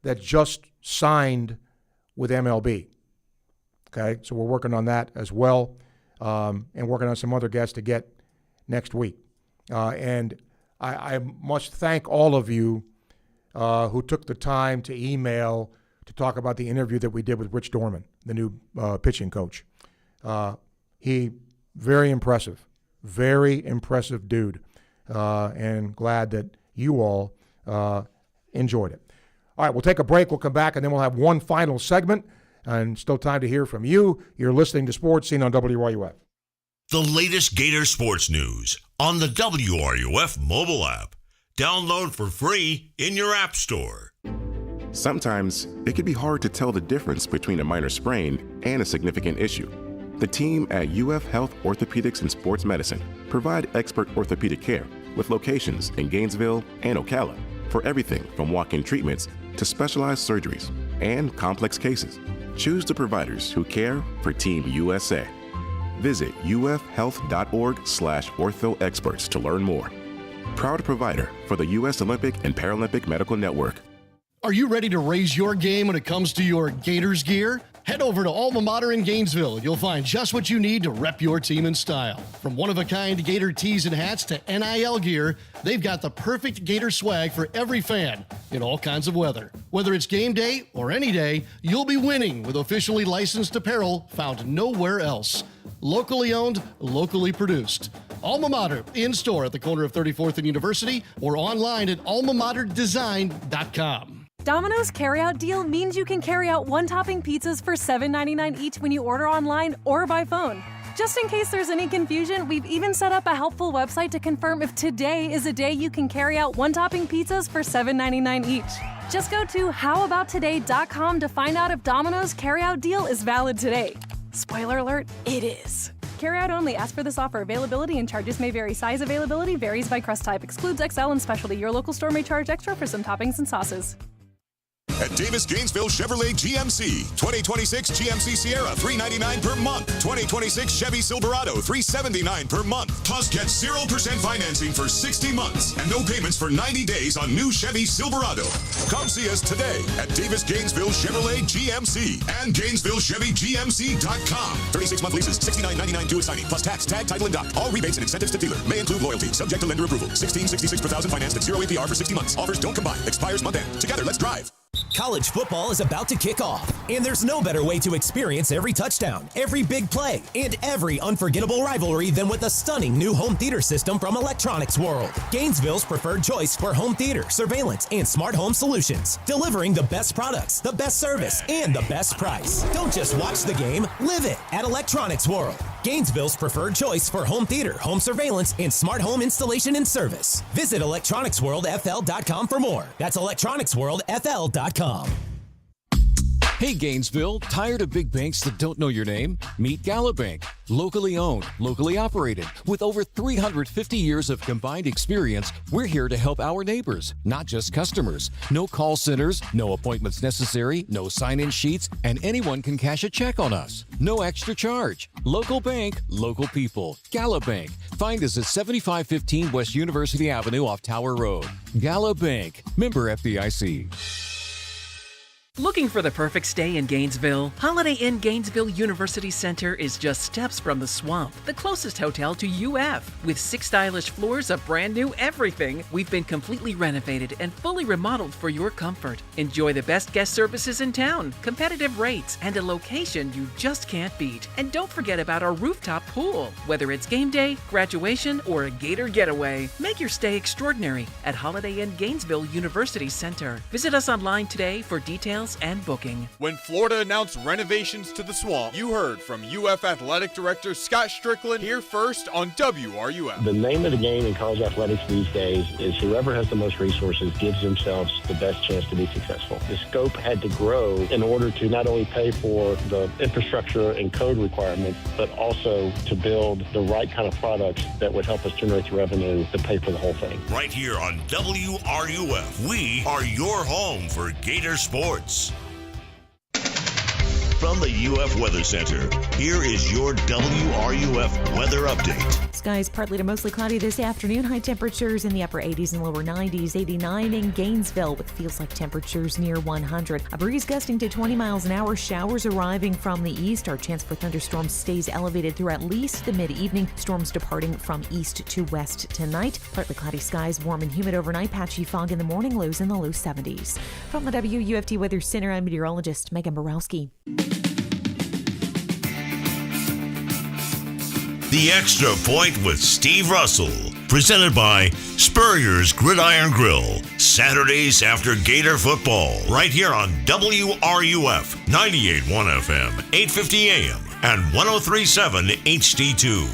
that just signed with MLB. Okay, so we're working on that as well. and working on some other guests to get next week. And I must thank all of you who took the time to email to talk about the interview that we did with Rich Dorman, the new pitching coach. He, very impressive dude, and glad that you all enjoyed it. All right, we'll take a break. We'll come back, and then we'll have one final segment, and still time to hear from you. You're listening to Sports Scene on WRUF. The latest Gator sports news on the WRUF mobile app. Download for free in your app store. Sometimes it can be hard to tell the difference between a minor sprain and a significant issue. The team at UF Health Orthopedics and Sports Medicine provide expert orthopedic care with locations in Gainesville and Ocala for everything from walk-in treatments to specialized surgeries and complex cases. Choose the providers who care for Team USA. Visit ufhealth.org/orthoexperts to learn more. Proud provider for the U.S. Olympic and Paralympic Medical Network. Are you ready to raise your game when it comes to your Gators gear? Head over to Alma Mater in Gainesville. You'll find just what you need to rep your team in style. From one-of-a-kind Gator tees and hats to NIL gear, they've got the perfect Gator swag for every fan in all kinds of weather. Whether it's game day or any day, you'll be winning with officially licensed apparel found nowhere else. Locally owned, locally produced. Alma Mater, in-store at the corner of 34th and University or online at almamaterdesign.com. Domino's carryout deal means you can carry out one-topping pizzas for $7.99 each when you order online or by phone. Just in case there's any confusion, we've even set up a helpful website to confirm if today is a day you can carry out one-topping pizzas for $7.99 each. Just go to howaboutoday.com to find out if Domino's carryout deal is valid today. Spoiler alert, it is. Carryout only. Ask for this offer. Availability and charges may vary. Size availability varies by crust type. Excludes XL and specialty. Your local store may charge extra for some toppings and sauces. At Davis Gainesville Chevrolet GMC, 2026 GMC Sierra, $399 per month. 2026 Chevy Silverado, $379 per month. Plus, get 0% financing for 60 months and no payments for 90 days on new Chevy Silverado. Come see us today at Davis Gainesville Chevrolet GMC and GainesvilleChevyGMC.com. 36-month leases, $69.99 due at signing, plus tax, tag, title, and dock. All rebates and incentives to dealer. May include loyalty, subject to lender approval. $16.66 per thousand financed at 0 APR for 60 months. Offers don't combine. Expires month end. Together, let's drive. College football is about to kick off, and there's no better way to experience every touchdown, every big play, and every unforgettable rivalry than with a stunning new home theater system from Electronics World. Gainesville's preferred choice for home theater, surveillance, and smart home solutions, delivering the best products, the best service, and the best price. Don't just watch the game, live it at Electronics World. Gainesville's preferred choice for home theater, home surveillance, and smart home installation and service. Visit electronicsworldfl.com for more. That's electronicsworldfl.com. Hey Gainesville, tired of big banks that don't know your name? Meet Galabank. Locally owned, locally operated. With over 350 years of combined experience, we're here to help our neighbors, not just customers. No call centers, no appointments necessary, no sign-in sheets, and anyone can cash a check on us. No extra charge. Local bank, local people. Galabank. Find us at 7515 West University Avenue off Tower Road. Galabank. Member FDIC. Looking for the perfect stay in Gainesville? Holiday Inn Gainesville University Center is just steps from the Swamp, the closest hotel to UF. With 6 stylish floors of brand new everything, we've been completely renovated and fully remodeled for your comfort. Enjoy the best guest services in town, competitive rates, and a location you just can't beat. And don't forget about our rooftop pool. Whether it's game day, graduation, or a Gator getaway, make your stay extraordinary at Holiday Inn Gainesville University Center. Visit us online today for details and booking. When Florida announced renovations to the Swamp, you heard from UF Athletic Director Scott Strickland here first on WRUF. The name of the game in college athletics these days is whoever has the most resources gives themselves the best chance to be successful. The scope had to grow in order to not only pay for the infrastructure and code requirements, but also to build the right kind of products that would help us generate the revenue to pay for the whole thing. Right here on WRUF, we are your home for Gator sports. From the UF Weather Center, here is your WRUF weather update. Skies partly to mostly cloudy this afternoon. High temperatures in the upper 80s and lower 90s. 89 in Gainesville with feels like temperatures near 100. A breeze gusting to 20 miles an hour. Showers arriving from the east. Our chance for thunderstorms stays elevated through at least the mid-evening. Storms departing from east to west tonight. Partly cloudy skies, warm and humid overnight. Patchy fog in the morning, lows in the low 70s. From the WUFT Weather Center, I'm meteorologist Megan Borowski. The Extra Point with Steve Russell, presented by Spurrier's Gridiron Grill, Saturdays after Gator football, right here on WRUF, 98.1 FM, 850 AM, and 103.7 HD2.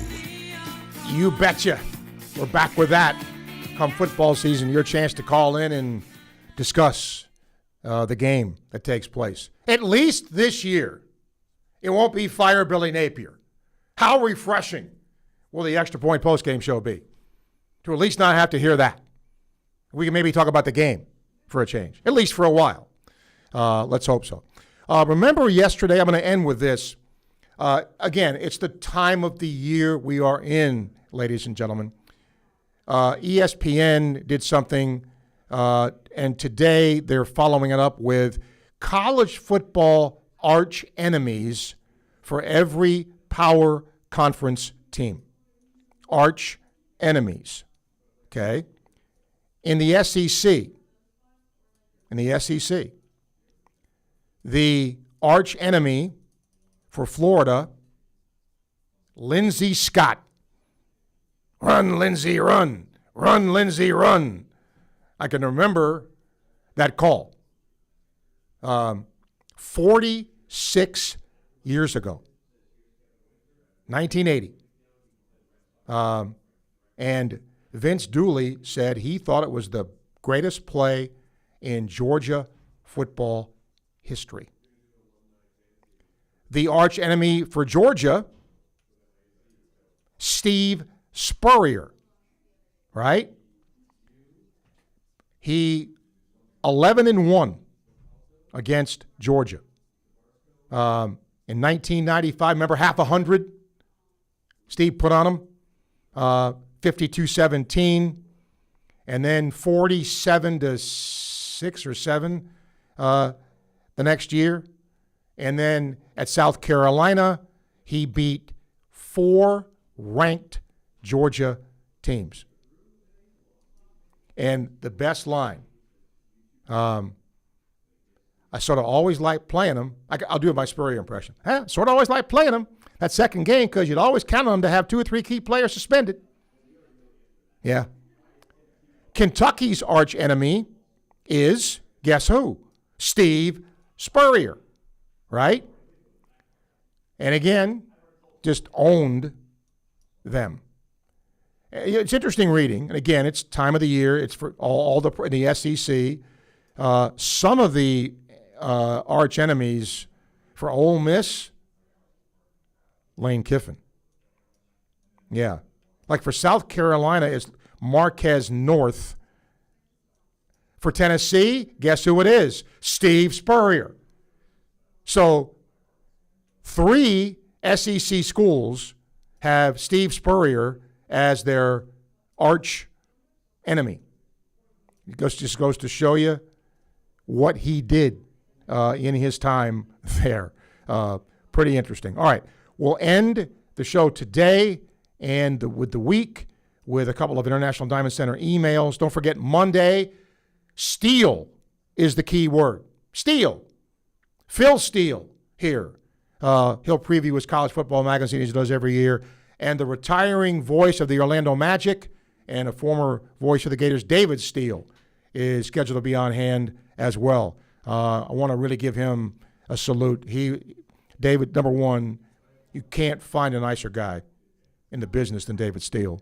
You betcha. We're back with that. Come football season, your chance to call in and discuss the game that takes place. At least this year, it won't be Fire Billy Napier. How refreshing will the Extra Point postgame show be? To at least not have to hear that. We can maybe talk about the game for a change, at least for a while. Let's hope so. Remember yesterday, I'm going to end with this. Again, it's the time of the year we are in, ladies and gentlemen. ESPN did something, and today they're following it up with college football arch enemies for every power conference team. Arch enemies. Okay? In the SEC, the arch enemy for Florida, Lindsey Scott. Run, Lindsey, run. Run, Lindsey, run. I can remember that call. 46 years ago. 1980. And Vince Dooley said he thought it was the greatest play in Georgia football history. The arch enemy for Georgia, Steve Spurrier, right? He 11-1 against Georgia. In 1995, remember 100? Steve put on him, 52-17, and then 47-6 or 7 the next year. And then at South Carolina, he beat 4 ranked Georgia teams. And the best line, I sort of always like playing him. I'll do my Spurrier impression. Sort of always like playing him that second game because you'd always count on them to have 2 or 3 key players suspended. Yeah. Kentucky's arch enemy is, guess who? Steve Spurrier, right? And again, just owned them. It's interesting reading. And again, it's time of the year. It's for all the SEC. Some of the arch enemies for Ole Miss, Lane Kiffin. Yeah. Like for South Carolina, it's Marquez North. For Tennessee, guess who it is? Steve Spurrier. So 3 SEC schools have Steve Spurrier as their arch enemy. It just goes to show you what he did in his time there. Pretty interesting. All right, we'll end the show today and with the week with a couple of International Diamond Center emails. Don't forget Monday, Steele is the key word. Steele. Phil Steele here. He'll preview his college football magazine as he does every year. And the retiring voice of the Orlando Magic and a former voice of the Gators, David Steele, is scheduled to be on hand as well. I want to really give him a salute. David, number one, you can't find a nicer guy in the business than David Steele.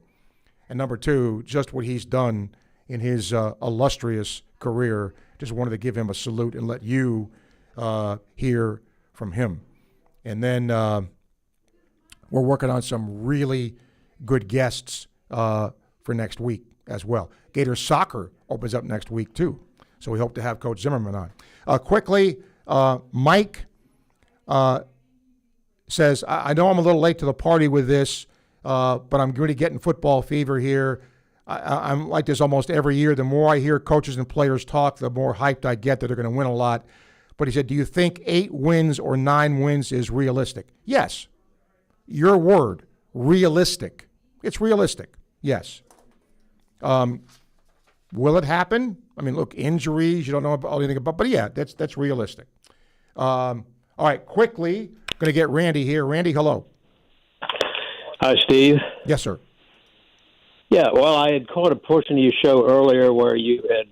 And number two, just what he's done in his illustrious career. Just wanted to give him a salute and let you hear from him. And then we're working on some really good guests for next week as well. Gator Soccer opens up next week, too. So we hope to have Coach Zimmerman on. Quickly, Mike says, I know I'm a little late to the party with this, but I'm really getting football fever here. I'm like this almost every year. The more I hear coaches and players talk, the more hyped I get that they're going to win a lot. But he said, do you think 8 wins or 9 wins is realistic? Yes. Your word, realistic. It's realistic, yes. Will it happen? I mean, look, injuries, you don't know about anything about, but yeah, that's realistic. All right, quickly, going to get Randy here. Randy, hello. Hi, Steve. Yes, sir. Yeah, well, I had caught a portion of your show earlier where you had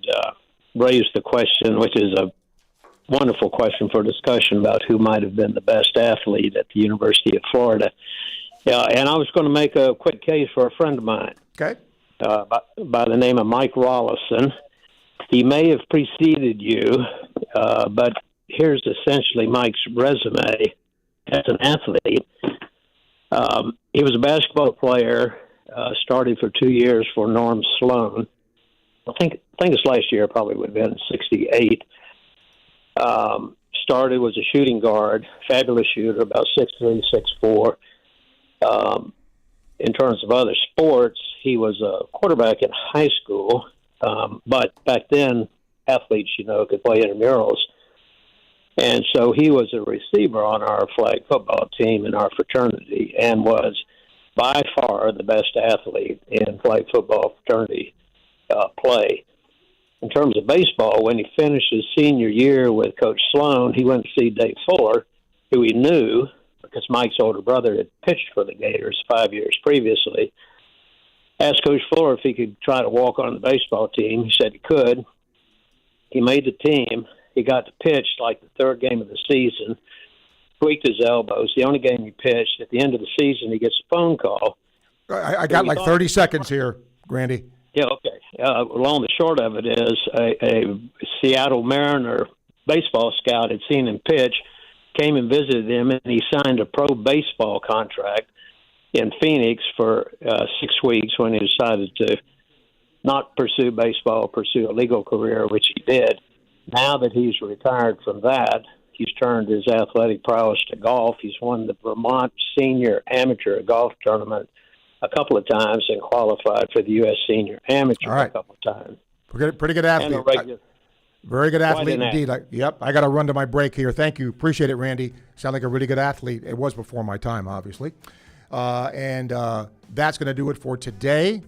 raised the question, which is a wonderful question for discussion, about who might have been the best athlete at the University of Florida. Yeah, and I was going to make a quick case for a friend of mine. Okay. By the name of Mike Rollison. He may have preceded you, but here's essentially Mike's resume as an athlete. He was a basketball player, started for 2 years for Norm Sloan. I think it's last year, probably would have been 68. Started, was a shooting guard, fabulous shooter, about 6'3", 6'4". In terms of other sports, he was a quarterback in high school, but back then, athletes, could play intramurals. And so he was a receiver on our flag football team in our fraternity and was by far the best athlete in flag football fraternity play. In terms of baseball, when he finished his senior year with Coach Sloan, he went to see Dave Fuller, who he knew because Mike's older brother had pitched for the Gators 5 years previously. Asked Coach Fuller if he could try to walk on the baseball team. He said he could. He made the team. He got to pitch like the third game of the season, tweaked his elbows. The only game he pitched, at the end of the season, he gets a phone call. I got like 30 seconds here, Randy. Yeah, okay. Long and short of it is a Seattle Mariner baseball scout had seen him pitch, came and visited him, and he signed a pro baseball contract in Phoenix for 6 weeks when he decided to not pursue baseball, pursue a legal career, which he did. Now that he's retired from that, he's turned his athletic prowess to golf. He's won the Vermont Senior Amateur Golf Tournament a couple of times and qualified for the U.S. Senior Amateur a couple of times. Pretty good athlete. Very good athlete indeed. I got to run to my break here. Thank you. Appreciate it, Randy. Sound like a really good athlete. It was before my time, obviously. And that's going to do it for today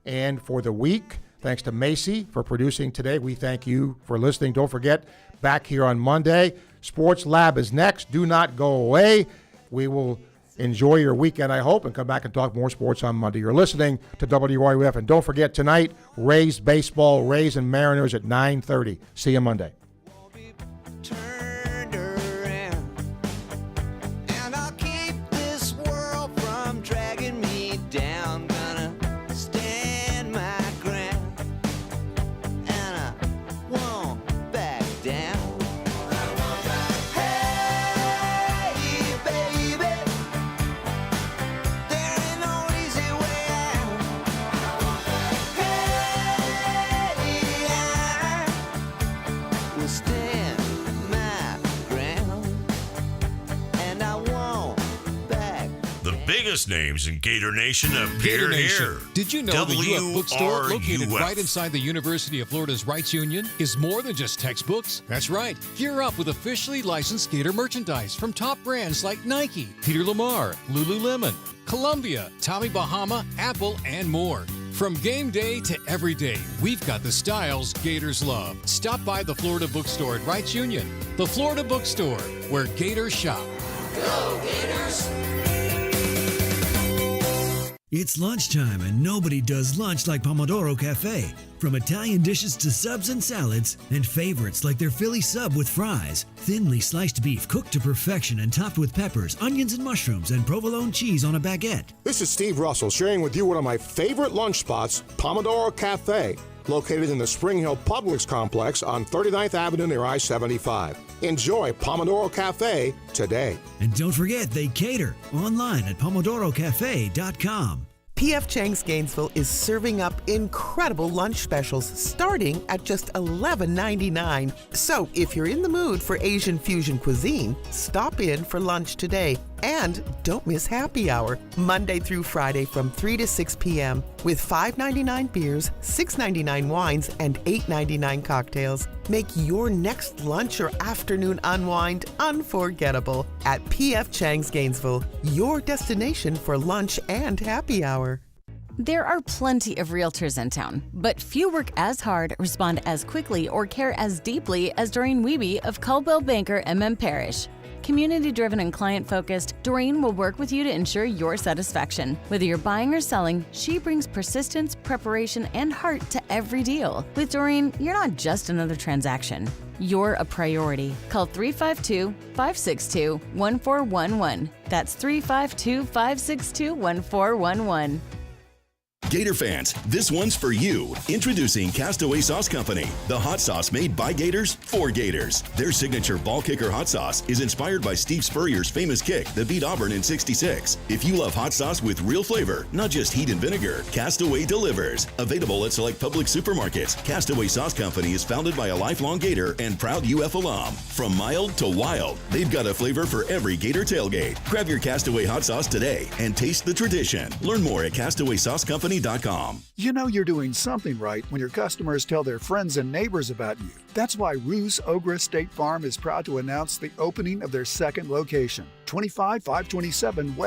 and for the week. Thanks to Macy for producing today. We thank you for listening. Don't forget, back here on Monday, Sports Lab is next. Do not go away. We will enjoy your weekend, I hope, and come back and talk more sports on Monday. You're listening to WRUF. And don't forget, tonight, Rays baseball, Rays and Mariners at 9:30. See you Monday. Names in Gator Nation appear here. Did you know the UF Bookstore, located right inside the University of Florida's Rights Union, is more than just textbooks? That's right. Gear up with officially licensed Gator merchandise from top brands like Nike, Peter Lamar, Lululemon, Columbia, Tommy Bahama, Apple, and more. From game day to every day, we've got the styles Gators love. Stop by the Florida Bookstore at Rights Union. The Florida Bookstore, where Gators shop. Go Gators! It's lunchtime, and nobody does lunch like Pomodoro Cafe. From Italian dishes to subs and salads, and favorites like their Philly sub with fries, thinly sliced beef cooked to perfection and topped with peppers, onions and mushrooms, and provolone cheese on a baguette. This is Steve Russell sharing with you one of my favorite lunch spots, Pomodoro Cafe, located in the Spring Hill Publix complex on 39th Avenue near I-75. Enjoy Pomodoro Cafe today. And don't forget, they cater online at pomodorocafe.com. P.F. Chang's Gainesville is serving up incredible lunch specials starting at just $11.99. So if you're in the mood for Asian fusion cuisine, stop in for lunch today. And don't miss happy hour, Monday through Friday from 3 to 6 p.m. with $5.99 beers, $6.99 wines, and $8.99 cocktails. Make your next lunch or afternoon unwind unforgettable at P.F. Chang's Gainesville, your destination for lunch and happy hour. There are plenty of realtors in town, but few work as hard, respond as quickly, or care as deeply as Doreen Wiebe of Caldwell Banker MM Parrish. Community-driven and client-focused, Doreen will work with you to ensure your satisfaction. Whether you're buying or selling, she brings persistence, preparation, and heart to every deal. With Doreen, you're not just another transaction. You're a priority. Call 352-562-1411. That's 352-562-1411. Gator fans, this one's for you. Introducing Castaway Sauce Company, the hot sauce made by Gators for Gators. Their signature ball kicker hot sauce is inspired by Steve Spurrier's famous kick that beat Auburn in '66. If you love hot sauce with real flavor, not just heat and vinegar, Castaway delivers. Available at select public supermarkets, Castaway Sauce Company is founded by a lifelong Gator and proud UF alum. From mild to wild, they've got a flavor for every Gator tailgate. Grab your Castaway hot sauce today and taste the tradition. Learn more at CastawaySauceCompany.com. You know you're doing something right when your customers tell their friends and neighbors about you. That's why Ruse Ogra State Farm is proud to announce the opening of their second location, 25527 West